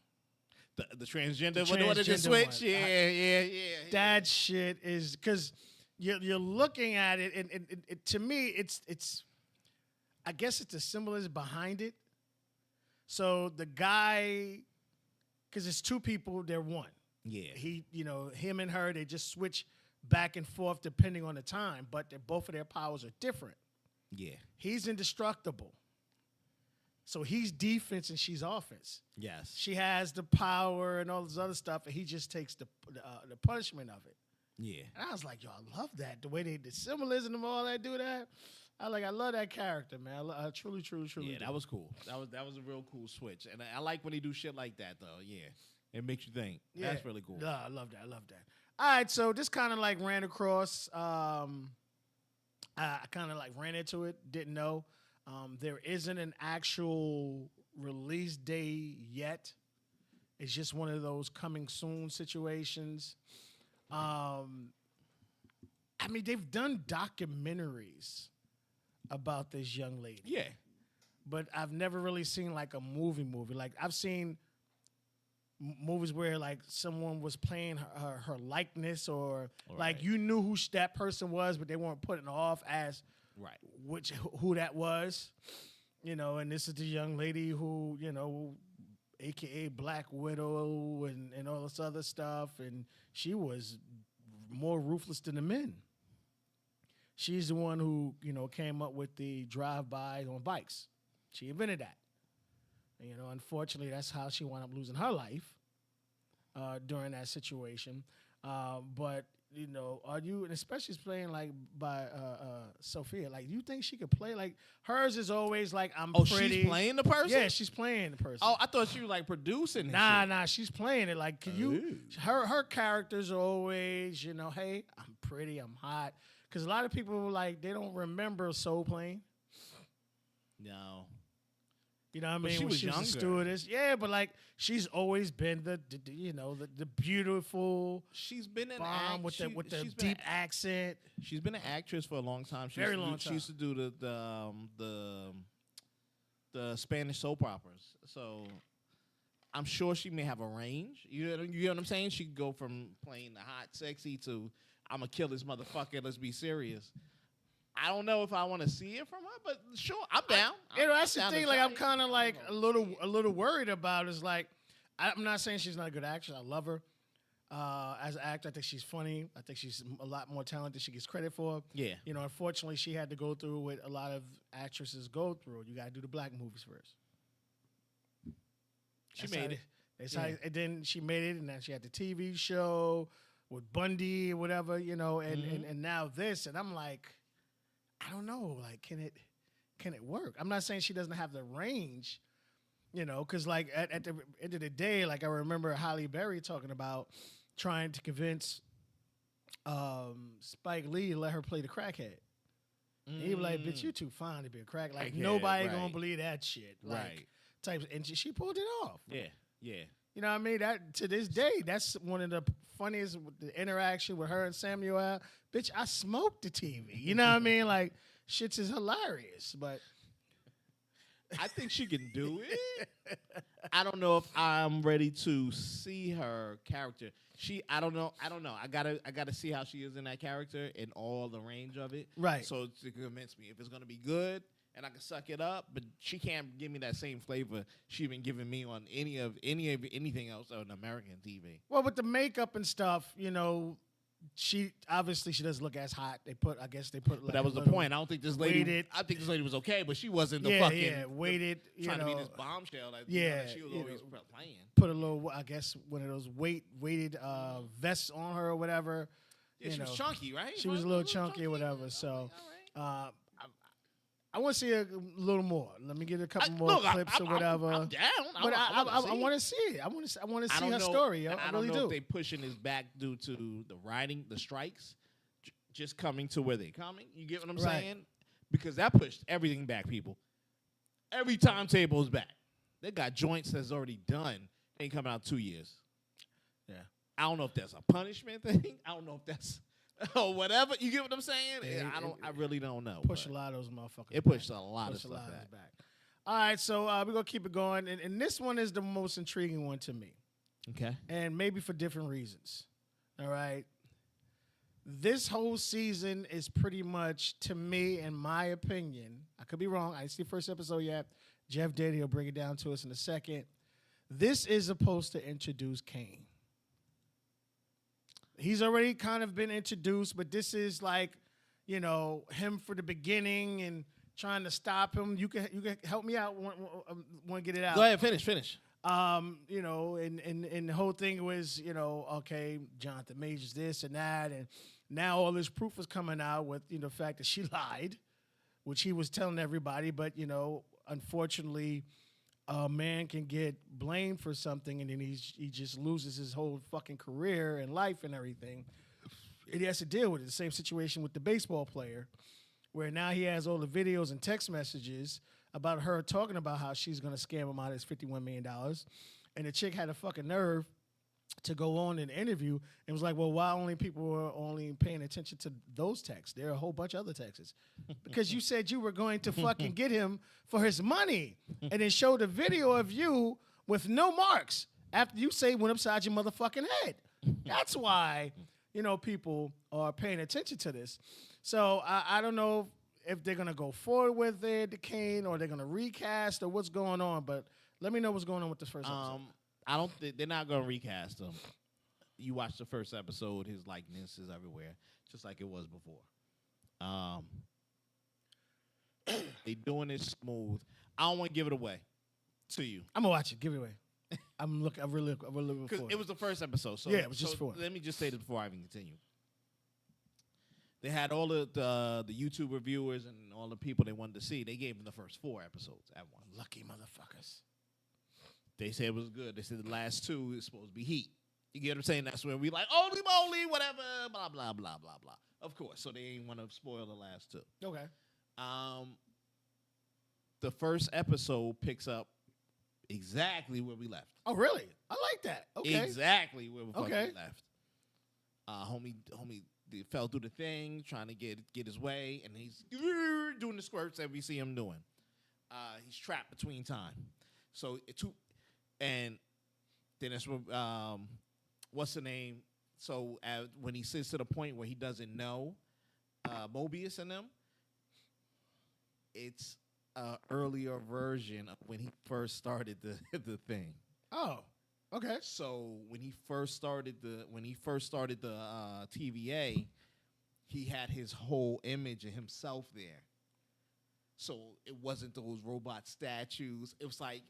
Speaker 4: The transgender one that just switch? Yeah.
Speaker 3: That shit is because you're looking at it, and it to me it's I guess it's the symbolism behind it. So the guy, because it's 2 people, they're one.
Speaker 4: Yeah.
Speaker 3: Him and her, they just switch back and forth depending on the time, but both of their powers are different.
Speaker 4: Yeah.
Speaker 3: He's indestructible. So he's defense and she's offense.
Speaker 4: Yes.
Speaker 3: She has the power and all this other stuff, and he just takes the punishment of it.
Speaker 4: Yeah.
Speaker 3: And I was like, yo, I love that. The way the symbolism and all that do that. I love that character, man. I truly
Speaker 4: Yeah, that was cool. That was a real cool switch. And I like when they do shit like that, though. Yeah. It makes you think. Yeah. That's really cool.
Speaker 3: No, I love that. All right, so this kind of like ran across. I kind of like ran into it, didn't know. There isn't an actual release day yet. It's just one of those coming soon situations. I mean, they've done documentaries about this young lady.
Speaker 4: Yeah.
Speaker 3: But I've never really seen like a movie. Like I've seen movies where like someone was playing her likeness, or like you knew who that person was, but they weren't putting off as who that was, and this is the young lady who AKA Black Widow and all this other stuff, and she was more ruthless than the men. She's the one who, came up with the drive-by on bikes. She invented that. And, unfortunately, that's how she wound up losing her life during that situation. But, are you, and especially playing like by Sophia, like, do you think she could play like hers is always like I'm pretty.
Speaker 4: She's playing the person?
Speaker 3: Yeah, she's playing the person.
Speaker 4: Oh, I thought she was like producing it.
Speaker 3: Nah, she's playing it. Like, can you? Her characters are always, hey, I'm pretty, I'm hot. Because a lot of people like they don't remember Soul Plane.
Speaker 4: No.
Speaker 3: You know what I
Speaker 4: But
Speaker 3: mean?
Speaker 4: she
Speaker 3: When
Speaker 4: was
Speaker 3: she was a
Speaker 4: younger.
Speaker 3: stewardess. Yeah, but like she's always been the beautiful
Speaker 4: She's been an
Speaker 3: bomb with the deep accent.
Speaker 4: She's been an actress for a long time.
Speaker 3: Very long
Speaker 4: She
Speaker 3: time.
Speaker 4: used to do the Spanish soap operas. So I'm sure she may have a range. You know what I'm saying? She could go from playing the hot, sexy to I'm gonna kill this motherfucker. Let's be serious. I don't know if I want to see it from her, but sure, I'm down.
Speaker 3: That's the
Speaker 4: down to
Speaker 3: thing. Like
Speaker 4: try
Speaker 3: I'm
Speaker 4: it.
Speaker 3: kind of like
Speaker 4: I don't know.
Speaker 3: a little worried about is like I'm not saying she's not a good actress. I love her as an actor. I think she's funny. I think she's a lot more talented than she gets credit for.
Speaker 4: Yeah.
Speaker 3: Unfortunately, she had to go through what a lot of actresses go through. You got to do the black movies first.
Speaker 4: She made it.
Speaker 3: And then she made it, and then she had the TV show with Bundy or whatever, and now this, and I'm like, I don't know, like, can it work? I'm not saying she doesn't have the range, because like at the end of the day, like I remember Halle Berry talking about trying to convince Spike Lee to let her play the crackhead. And he was like, bitch, you too fine to be a crack. Like,
Speaker 4: Crackhead,
Speaker 3: nobody
Speaker 4: right.
Speaker 3: gonna believe that shit. Like,
Speaker 4: Right.
Speaker 3: Types, and she pulled it off.
Speaker 4: Yeah.
Speaker 3: You know what I mean? That to this day, that's one of the funniest the interaction with her and Samuel. Bitch, I smoked the TV. You know what I mean? Like, shit's is hilarious. But
Speaker 4: I think she can do it. I don't know if I'm ready to see her character. I don't know. I gotta see how she is in that character and all the range of it.
Speaker 3: Right.
Speaker 4: So to convince me if it's gonna be good and I can suck it up, but she can't give me that same flavor she's been giving me on anything else on American TV.
Speaker 3: well, with the makeup and stuff, she obviously she doesn't look as hot. I guess they put.
Speaker 4: But
Speaker 3: like
Speaker 4: that was
Speaker 3: a
Speaker 4: the
Speaker 3: little
Speaker 4: point. I don't think this lady.
Speaker 3: weighted-
Speaker 4: I think this lady was okay, but she wasn't the
Speaker 3: Yeah,
Speaker 4: fucking.
Speaker 3: yeah, weighted.
Speaker 4: Trying to be
Speaker 3: know,
Speaker 4: this bombshell. That,
Speaker 3: Yeah,
Speaker 4: that she was always playing.
Speaker 3: put a little, I guess, one of those weighted vests on her or whatever.
Speaker 4: Yeah, she was chunky, right?
Speaker 3: She was a little chunky or whatever. So, I want to see a little more. Let me get a couple more clips or whatever.
Speaker 4: I'm down.
Speaker 3: But I want to see it. I want to see her story. I really
Speaker 4: don't know
Speaker 3: do.
Speaker 4: if they pushing this back due to the rioting, the strikes, just coming to where they're coming. You get what I'm
Speaker 3: Right.
Speaker 4: saying? Because that pushed everything back, people. Every timetable is back. They got joints that's already done. They ain't coming out 2 years.
Speaker 3: Yeah.
Speaker 4: I don't know if that's a punishment thing. I don't know if that's or whatever. You get what I'm saying?
Speaker 3: Yeah,
Speaker 4: I really don't know.
Speaker 3: Push a
Speaker 4: but
Speaker 3: lot of those motherfuckers.
Speaker 4: It pushed a lot of
Speaker 3: Push a
Speaker 4: stuff
Speaker 3: lot of
Speaker 4: back.
Speaker 3: us back. All right, so we're going to keep it going. And this one is the most intriguing one to me.
Speaker 4: Okay.
Speaker 3: And maybe for different reasons. All right. This whole season is pretty much, to me, in my opinion, I could be wrong. I didn't see the first episode yet. Jeff did. He'll bring it down to us in a second. This is supposed to introduce Kane. He's already kind of been introduced, but this is like, him for the beginning and trying to stop him. You can help me out. Want to get it out?
Speaker 4: Go ahead, finish.
Speaker 3: And the whole thing was, okay, Jonathan Majors this and that, and now all this proof is coming out with, the fact that she lied, which he was telling everybody, but, unfortunately, a man can get blamed for something and then he just loses his whole fucking career and life and everything. And he has to deal with it. The same situation with the baseball player, where now he has all the videos and text messages about her talking about how she's going to scam him out of his $51 million. And the chick had a fucking nerve to go on an interview and was like, well, why only people were only paying attention to those texts? There are a whole bunch of other texts. Because you said you were going to fucking get him for his money. And then showed a video of you with no marks after you say went upside your motherfucking head. That's why, people are paying attention to this. So I don't know if they're going to go forward with it, the Kane, or they're going to recast or what's going on. But Let me know what's going on with this first episode.
Speaker 4: I don't think they're not gonna recast him. You watch the first episode, his likeness is everywhere, just like it was before. They doing it smooth. I don't want to give it away to you
Speaker 3: I'm gonna watch it. Give it away. I'm really looking
Speaker 4: because
Speaker 3: forward.
Speaker 4: it was the first episode. So
Speaker 3: Yeah, it was just four.
Speaker 4: Let me just say this before I even continue. They had all the YouTube reviewers and all the people they wanted to see. They gave them the first 4 episodes at once.
Speaker 3: Lucky motherfuckers.
Speaker 4: They said it was good. They said the last 2 is supposed to be heat. You get what I'm saying? That's when we like, holy moly, whatever, blah, blah, blah, blah, blah. Of course. So they ain't want to spoil the last 2.
Speaker 3: Okay.
Speaker 4: The first episode picks up exactly where we left.
Speaker 3: Oh, really? I like that. Okay.
Speaker 4: Exactly where we fucking
Speaker 3: Okay.
Speaker 4: left. Homie they fell through the thing, trying to get his way, and he's doing the squirts that we see him doing. He's trapped between time. So and then that's when what's the name? So when he sits to the point where he doesn't know Mobius and them, it's an earlier version of when he first started the thing.
Speaker 3: Oh, okay.
Speaker 4: So when he first started the TVA, he had his whole image of himself there. So it wasn't those robot statues. It was like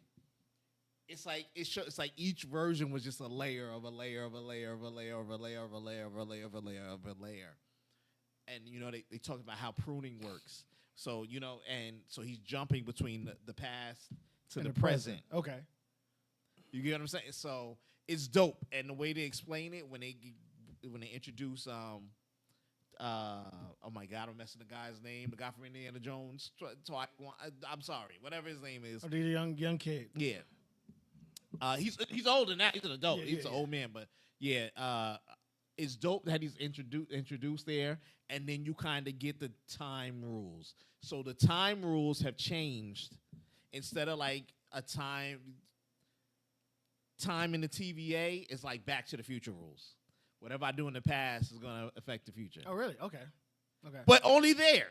Speaker 4: it's like each version was just a layer of a layer of a layer of a layer of a layer of a layer of a layer of a layer of a layer. And they talked about how pruning works. So and so he's jumping between the past to the present.
Speaker 3: Okay.
Speaker 4: You get what I'm saying? So it's dope, and the way they explain it when they introduce oh my God, I'm messing the guy's name, the guy from Indiana Jones. I'm sorry, whatever his name is.
Speaker 3: Oh, the young kid.
Speaker 4: Yeah, he's older now. He's an adult.
Speaker 3: Yeah,
Speaker 4: He's an old man, but yeah, it's dope that he's introduced there, and then you kind of get the time rules. So the time rules have changed. Instead of like a time in the TVA is like Back to the Future rules. Whatever I do in the past is going to affect the future.
Speaker 3: Oh, really? Okay.
Speaker 4: But only there.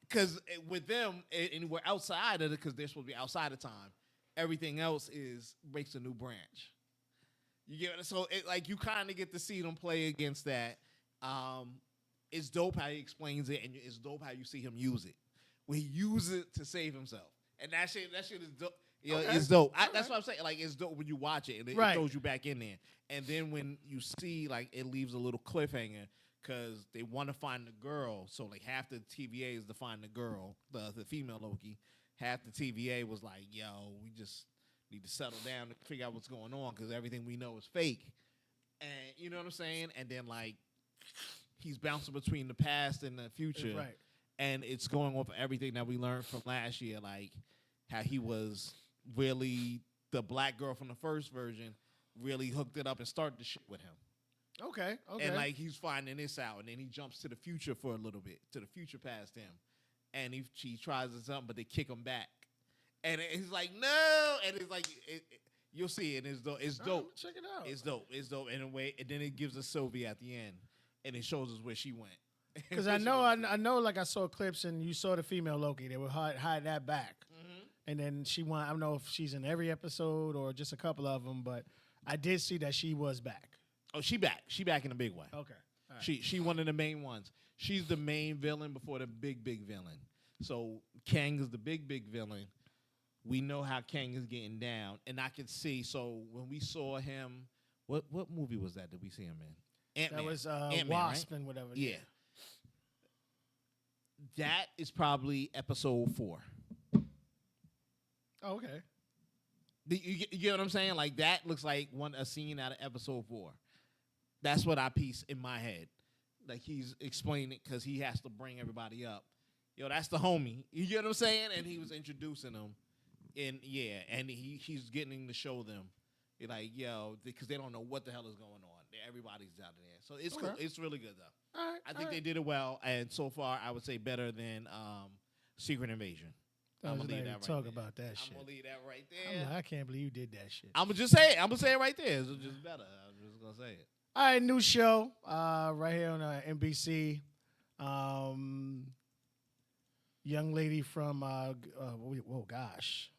Speaker 4: Because with them, anywhere outside of it, because they're supposed to be outside of time, everything else breaks a new branch. You get it? So you kind of get to see them play against that. It's dope how he explains it, and it's dope how you see him use it. When he uses it to save himself. And that shit is dope. It's dope. That's what I'm saying. Like, it's dope when you watch it, and it throws you back in there. And then when you see, like, it leaves a little cliffhanger because they want to find the girl. So, like, half the TVA is to find the girl, the female Loki. Half the TVA was like, yo, we just need to settle down and figure out what's going on because everything we know is fake. And you know what I'm saying? And then, like, he's bouncing between the past and the future.
Speaker 3: Right.
Speaker 4: And it's going off of everything that we learned from last year, like how he was really the black girl from the first version, really hooked it up and started the shit with him.
Speaker 3: Okay.
Speaker 4: And like he's finding this out, and then he jumps to the future for a little bit, to the future past him, and he tries something, but they kick him back, and he's like, no, and it's like you'll see it. It's dope. It's dope.
Speaker 3: Check it out.
Speaker 4: It's dope. It's dope in a way, and then it gives us Sylvie at the end, and it shows us where she went.
Speaker 3: Because I know, like I saw clips and you saw the female Loki. They would hide that back, and then she won. I don't know if she's in every episode or just a couple of them, but I did see that she was back.
Speaker 4: Oh, she back. She back in a big way.
Speaker 3: Okay, all right.
Speaker 4: She one of the main ones. She's the main villain before the big villain. So Kang is the big villain. We know how Kang is getting down, and I could see. So when we saw him, what movie was that we see him in? Ant-Man.
Speaker 3: That was
Speaker 4: Ant-Man,
Speaker 3: Wasp
Speaker 4: right?
Speaker 3: and whatever.
Speaker 4: Yeah. That is probably episode 4.
Speaker 3: Oh, okay.
Speaker 4: You get what I'm saying? Like, that looks like a scene out of episode 4. That's what I piece in my head. Like, he's explaining it because he has to bring everybody up. Yo, that's the homie. You get what I'm saying? And he was introducing them. And he's getting to show them. You're like, yo, because they don't know what the hell is going on. Everybody's out there. So it's cool. It's really good, though.
Speaker 3: All right,
Speaker 4: I think they did it well. And so far, I would say better than Secret Invasion.
Speaker 3: I'm gonna leave that
Speaker 4: right
Speaker 3: talk
Speaker 4: there.
Speaker 3: about that shit.
Speaker 4: I'm going to leave that right
Speaker 3: I'm
Speaker 4: there.
Speaker 3: like, I can't believe you did that shit.
Speaker 4: I'm going to just say it. I'm going to say it right there. It's just better. I'm just going to say it.
Speaker 3: All right, new show right here on NBC. Young lady from, oh, gosh.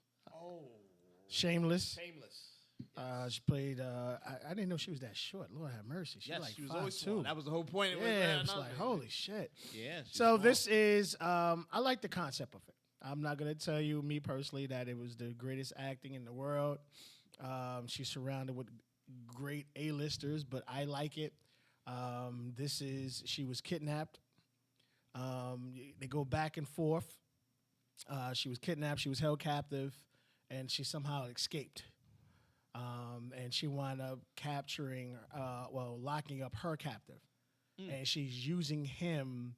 Speaker 3: Shameless.
Speaker 4: Shameless.
Speaker 3: She played. I didn't know she was that short. Lord have mercy. She's
Speaker 4: Yes,
Speaker 3: like
Speaker 4: she was
Speaker 3: 5'2".
Speaker 4: always small. That was the whole point.
Speaker 3: Yeah, it was like holy shit.
Speaker 4: Yeah. she's
Speaker 3: So
Speaker 4: small.
Speaker 3: this is. I like the concept of it. I'm not gonna tell you, me personally, that it was the greatest acting in the world. She's surrounded with great A-listers, but I like it. She was kidnapped. They go back and forth. She was kidnapped. She was held captive, and she somehow escaped. And she wound up locking up her captive. And she's using him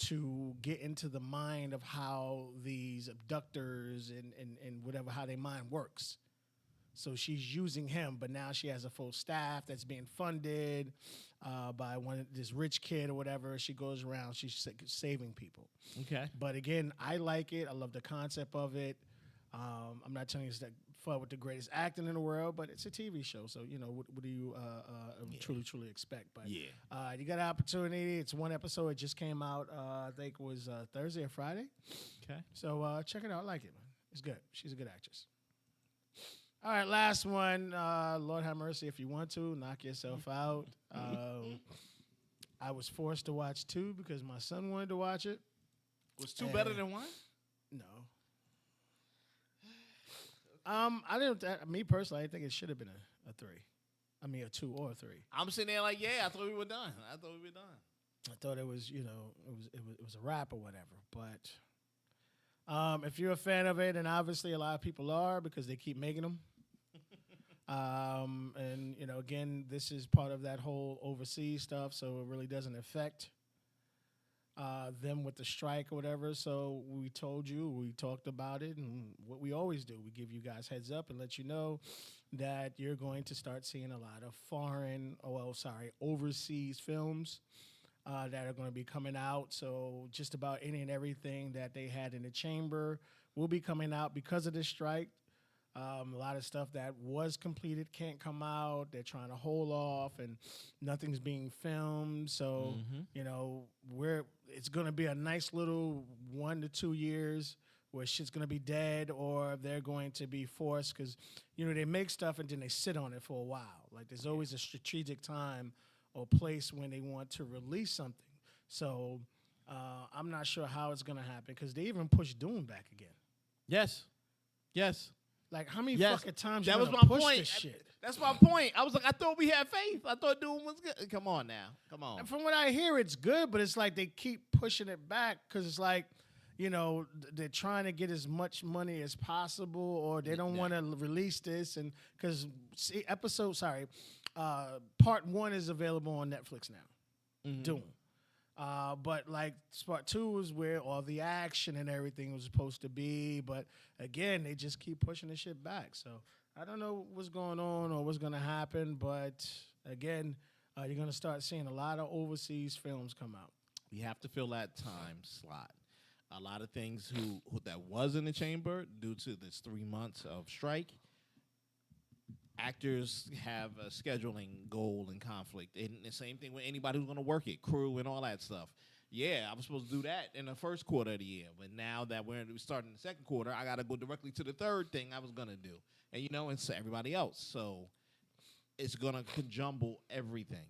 Speaker 3: to get into the mind of how these abductors and whatever, how their mind works. So she's using him, but now she has a full staff that's being funded by this rich kid or whatever. She goes around, she's saving people.
Speaker 4: Okay.
Speaker 3: But again, I like it. I love the concept of it. I'm not telling you it's that far with the greatest acting in the world, but it's a TV show. So, what do you truly expect? But you got an opportunity. It's one episode. It just came out, I think it was Thursday or Friday.
Speaker 4: Okay.
Speaker 3: So check it out. I like it, man. It's good. She's a good actress. All right, last one. Lord have mercy. If you want to, knock yourself out. I was forced to watch 2 because my son wanted to watch it.
Speaker 4: Was 2 better than 1?
Speaker 3: No. I didn't. Me personally, I think it should have been a 3. I mean, a 2 or a 3.
Speaker 4: I'm sitting there like, I thought we were done. I
Speaker 3: thought it was, it was a wrap or whatever. But if you're a fan of it, and obviously a lot of people are because they keep making them. And again, this is part of that whole overseas stuff, so it really doesn't affect them with the strike or whatever. So we talked about it, and what we always do, we give you guys heads up and let you know that you're going to start seeing a lot of overseas films that are going to be coming out. So just about any and everything that they had in the chamber will be coming out because of this strike. A lot of stuff that was completed can't come out. They're trying to hold off, and nothing's being filmed. So, it's going to be a nice little 1 to 2 years where shit's going to be dead, or they're going to be forced because, they make stuff and then they sit on it for a while. Like, there's always a strategic time or place when they want to release something. So, I'm not sure how it's going to happen because they even pushed Dune back again.
Speaker 4: Yes.
Speaker 3: Like, how many fucking times
Speaker 4: that
Speaker 3: you
Speaker 4: was
Speaker 3: gonna
Speaker 4: my
Speaker 3: push
Speaker 4: point.
Speaker 3: this shit?
Speaker 4: That's my point. I was like, I thought we had faith. I thought Doom was good. Come on now. Come on.
Speaker 3: And from what I hear, it's good, but it's like they keep pushing it back because it's like, they're trying to get as much money as possible, or they don't want to release this. And because part 1 is available on Netflix now.
Speaker 4: Mm-hmm.
Speaker 3: Doom. But like part 2 is where all the action and everything was supposed to be. But again, they just keep pushing the shit back. So I don't know what's going on or what's going to happen. But again, you're going to start seeing a lot of overseas films come out.
Speaker 4: We have to fill that time slot. A lot of things that was in the chamber due to this 3 months of strike. Actors have a scheduling goal and conflict. And the same thing with anybody who's going to work it, crew and all that stuff. Yeah, I was supposed to do that in the first quarter of the year. But now that we're starting the second quarter, I got to go directly to the third thing I was going to do. And, and so everybody else. So it's going to conjumble everything.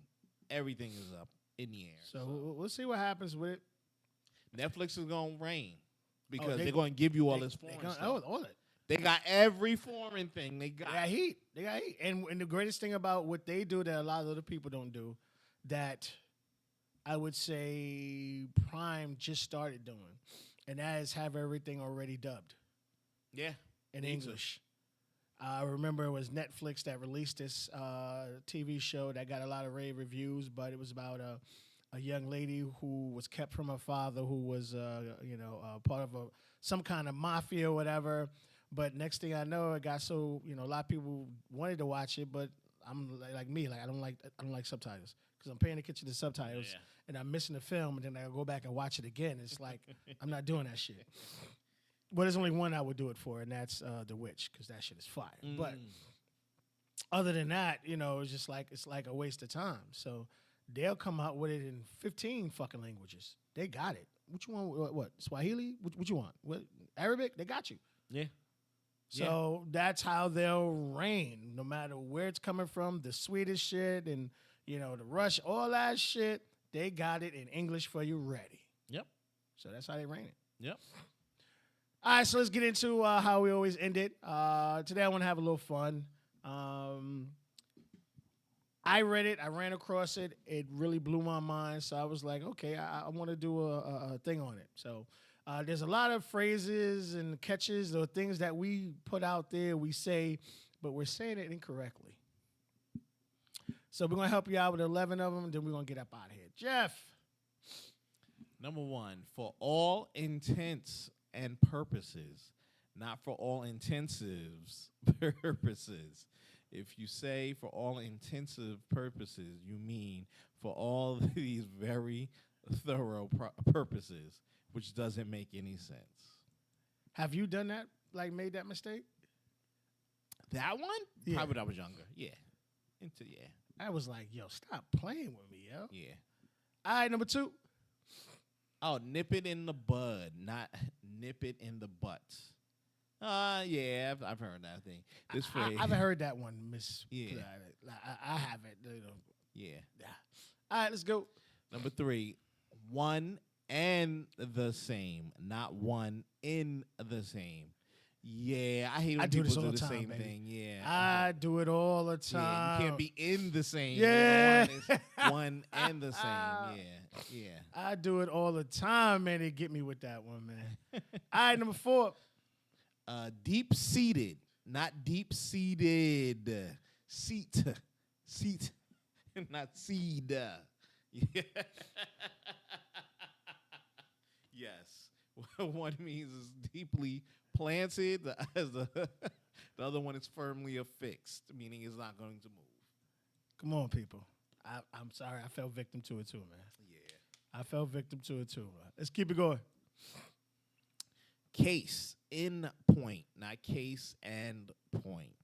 Speaker 4: Everything is up in the air.
Speaker 3: So we'll see what happens with it.
Speaker 4: Netflix is going to reign because they're going to give you all this foreign stuff.
Speaker 3: All it.
Speaker 4: They got every foreign thing. They got
Speaker 3: heat. They got heat. And the greatest thing about what they do that a lot of other people don't do, that I would say Prime just started doing, and that is have everything already dubbed.
Speaker 4: Yeah.
Speaker 3: In English. I remember it was Netflix that released this TV show that got a lot of rave reviews, but it was about a young lady who was kept from her father, who was part of some kind of mafia or whatever. But next thing I know, it got so a lot of people wanted to watch it, but I'm like me, I don't like subtitles because I'm paying attention to subtitles and I'm missing the film, and then I go back and watch it again. It's like I'm not doing that shit. But there's only one I would do it for, and that's The Witch, because that shit is fire. But other than that, it's just like a waste of time. So they'll come out with it in 15 fucking languages. They got it. What you want? What Swahili? What you want? What Arabic? They got you.
Speaker 4: Yeah.
Speaker 3: So that's how they'll reign, no matter where it's coming from. The Swedish shit and, the Rush, all that shit, they got it in English for you ready.
Speaker 4: Yep.
Speaker 3: So that's how they reign it.
Speaker 4: Yep.
Speaker 3: All right, so let's get into how we always end it. Today I want to have a little fun. I read it. I ran across it. It really blew my mind. So I was like, okay, I want to do a thing on it. So there's a lot of phrases and catches or things that we put out there, we say, but we're saying it incorrectly. So we're going to help you out with 11 of them, and then we're going to get up out of here. Jeff.
Speaker 4: Number 1, for all intents and purposes, not for all intensives purposes. If you say for all intensive purposes, you mean for all these very thorough purposes, which doesn't make any sense.
Speaker 3: Have you done that, like made that mistake?
Speaker 4: That one?
Speaker 3: Yeah.
Speaker 4: Probably when I was younger. Yeah.
Speaker 3: I was like, yo, stop playing with me, yo.
Speaker 4: Yeah.
Speaker 3: All right, number 2.
Speaker 4: Oh, nip it in the bud, not nip it in the butt. Yeah, I've heard that thing. This phrase.
Speaker 3: I haven't heard that one, Miss.
Speaker 4: Yeah.
Speaker 3: I haven't.
Speaker 4: Yeah.
Speaker 3: All right, let's go.
Speaker 4: Number 3, one and the same, not one in the same. Yeah, I hate when people do the same thing. Yeah.
Speaker 3: I do it all the time.
Speaker 4: Yeah, you can't be in the same.
Speaker 3: Yeah.
Speaker 4: One and the same. Yeah.
Speaker 3: I do it all the time, man. They get me with that one, man. All right, number 4.
Speaker 4: Deep-seated, not deep-seated. Seat, not seed. Yeah. Yes. One means is deeply planted, the other one is firmly affixed, meaning it's not going to move.
Speaker 3: Come on, people. I'm sorry. I fell victim to it too, man.
Speaker 4: Yeah.
Speaker 3: I fell victim to it too. Let's keep it going.
Speaker 4: Case in point, not case and point.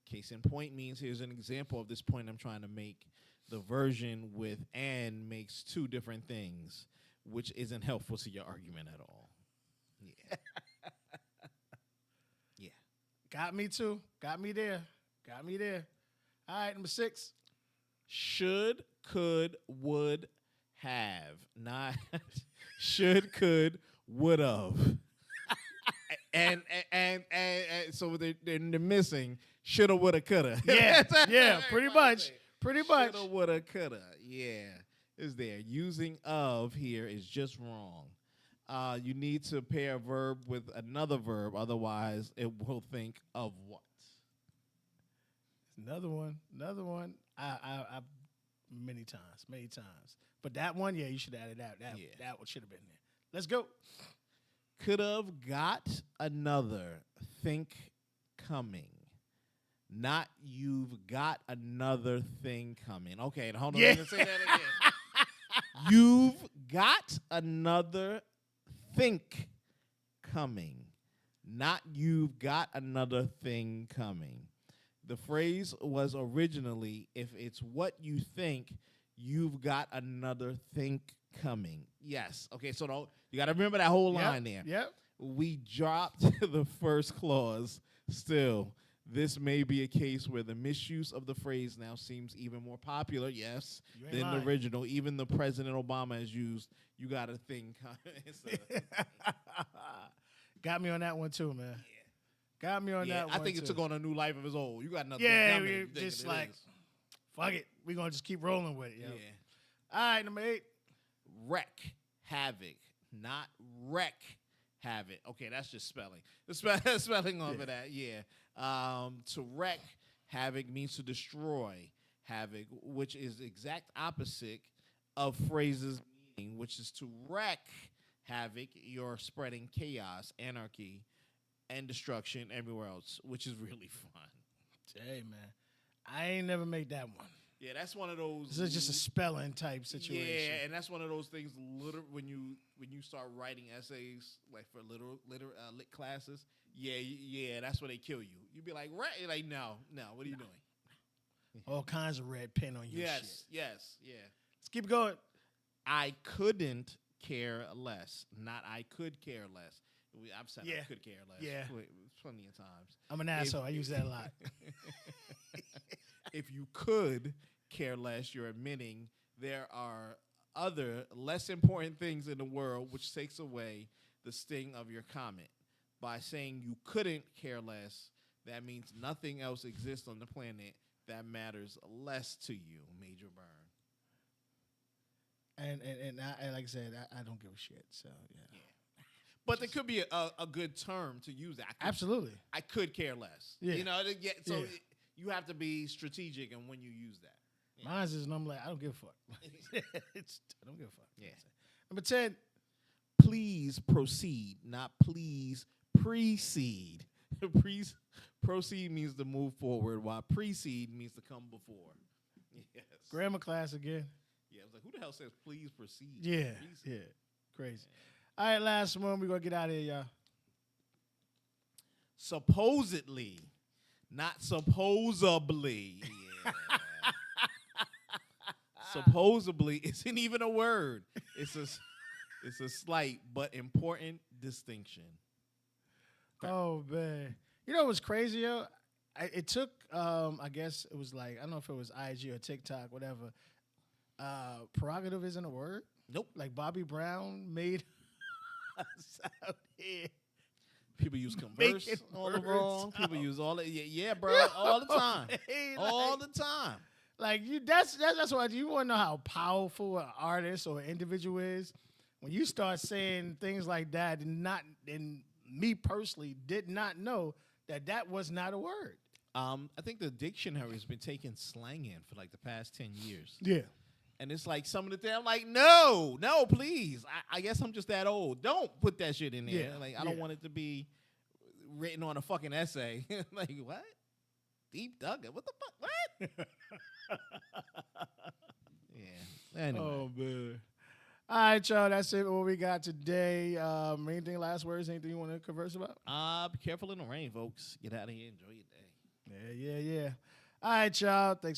Speaker 4: Case in point means here's an example of this point I'm trying to make. The version with and makes 2 different things, which isn't helpful to your argument at all. Yeah. Yeah.
Speaker 3: Got me too. Got me there. All right, number 6.
Speaker 4: Should, could, would, have. Not should, could, would have. and so they're missing shoulda, woulda, coulda.
Speaker 3: Yeah, pretty much.
Speaker 4: Shoulda, woulda, coulda. Yeah, is there. Using of here is just wrong. You need to pair a verb with another verb, otherwise it will think of what?
Speaker 3: Another one. I many times. But that one, yeah, you should have added that. That one should have been there. Let's go.
Speaker 4: Could have got another think coming. Not you've got another thing coming. Okay, hold on. Let me say that again. You've got another think coming. Not you've got another thing coming. The phrase was originally, if it's what you think, you've got another think coming. Yes. Okay, so you got to remember that whole line there.
Speaker 3: Yep.
Speaker 4: We dropped the first clause. Still, this may be a case where the misuse of the phrase now seems even more popular, yes, than
Speaker 3: lying.
Speaker 4: the original. Even the President Obama has used, you got a thing coming.
Speaker 3: Got me on that one too, man. Got me on that one.
Speaker 4: I think
Speaker 3: too.
Speaker 4: it took on a new life of its own. You got another
Speaker 3: Yeah,
Speaker 4: thing
Speaker 3: we
Speaker 4: coming.
Speaker 3: just like, fuck it. We're going to just keep rolling with it. Yo.
Speaker 4: Yeah.
Speaker 3: All right, number 8.
Speaker 4: Wreck, havoc, not wreck, havoc. Okay, that's just spelling. The spelling over that, yeah. To wreck havoc means to destroy havoc, which is the exact opposite of phrases meaning, which is to wreck havoc. You're spreading chaos, anarchy, and destruction everywhere else, which is really fun.
Speaker 3: Hey, man. I ain't never made that one.
Speaker 4: Yeah, that's one of those.
Speaker 3: This is just a spelling type situation.
Speaker 4: Yeah, and that's one of those things. When you start writing essays like for lit classes, yeah, that's where they kill you. You be like, right, like no, what are you doing?
Speaker 3: All kinds of red pen on your shit.
Speaker 4: Yes.
Speaker 3: Let's keep going.
Speaker 4: I couldn't care less, not I could care less. I've said
Speaker 3: Yeah.
Speaker 4: I could care less.
Speaker 3: Yeah.
Speaker 4: Plenty of times.
Speaker 3: I'm an asshole. I use that a lot.
Speaker 4: If you could care less, you're admitting there are other less important things in the world, which takes away the sting of your comment. By saying you couldn't care less, that means nothing else exists on the planet that matters less to you. Major burn.
Speaker 3: And like I said, I don't give a shit. So yeah.
Speaker 4: But there could be a good term to use.
Speaker 3: Absolutely.
Speaker 4: I could care less.
Speaker 3: Yeah.
Speaker 4: You know. So
Speaker 3: Yeah.
Speaker 4: you have to be strategic in when you use that. Yeah.
Speaker 3: Mine's is I'm like I don't give a fuck. I don't give a fuck.
Speaker 4: Yeah.
Speaker 3: Number 10.
Speaker 4: Please proceed, not please precede. Proceed means to move forward, while precede means to come before. Yes.
Speaker 3: Grammar class again.
Speaker 4: Yeah, I was like, who the hell says please proceed?
Speaker 3: Yeah.
Speaker 4: Precede.
Speaker 3: Yeah. Crazy. All right, last one. We're going to get out of here, y'all.
Speaker 4: Supposedly, not supposedly. Yeah. Supposedly isn't even a word. It's a slight but important distinction.
Speaker 3: Oh, man. You know what's crazy, yo? It took, I guess it was like, I don't know if it was IG or TikTok, whatever. Prerogative isn't a word.
Speaker 4: Nope.
Speaker 3: Like Bobby Brown made us out here.
Speaker 4: People use converse
Speaker 3: Making
Speaker 4: all the
Speaker 3: words
Speaker 4: wrong. People
Speaker 3: up.
Speaker 4: use all it. Yeah, bro, all the time.
Speaker 3: Hey,
Speaker 4: All
Speaker 3: like-
Speaker 4: the time.
Speaker 3: Like that's what you want to know how powerful an artist or an individual is when you start saying things like that and me personally did not know that was not a word.
Speaker 4: I think the dictionary has been taking slang in for like the past 10 years.
Speaker 3: Yeah.
Speaker 4: And it's like some of the things, I'm like, no, please. I guess I'm just that old. Don't put that shit in there.
Speaker 3: Yeah,
Speaker 4: Like, I don't
Speaker 3: yeah.
Speaker 4: want it to be written on a fucking essay. Like, what? Deep Duggan? What the fuck? What? Yeah. Anyway.
Speaker 3: Oh man. All right, y'all. That's it. What we got today. Anything last words? Anything you want to converse about?
Speaker 4: Be careful in the rain, folks. Get out of here. Enjoy your day.
Speaker 3: Yeah. All right, y'all. Thanks.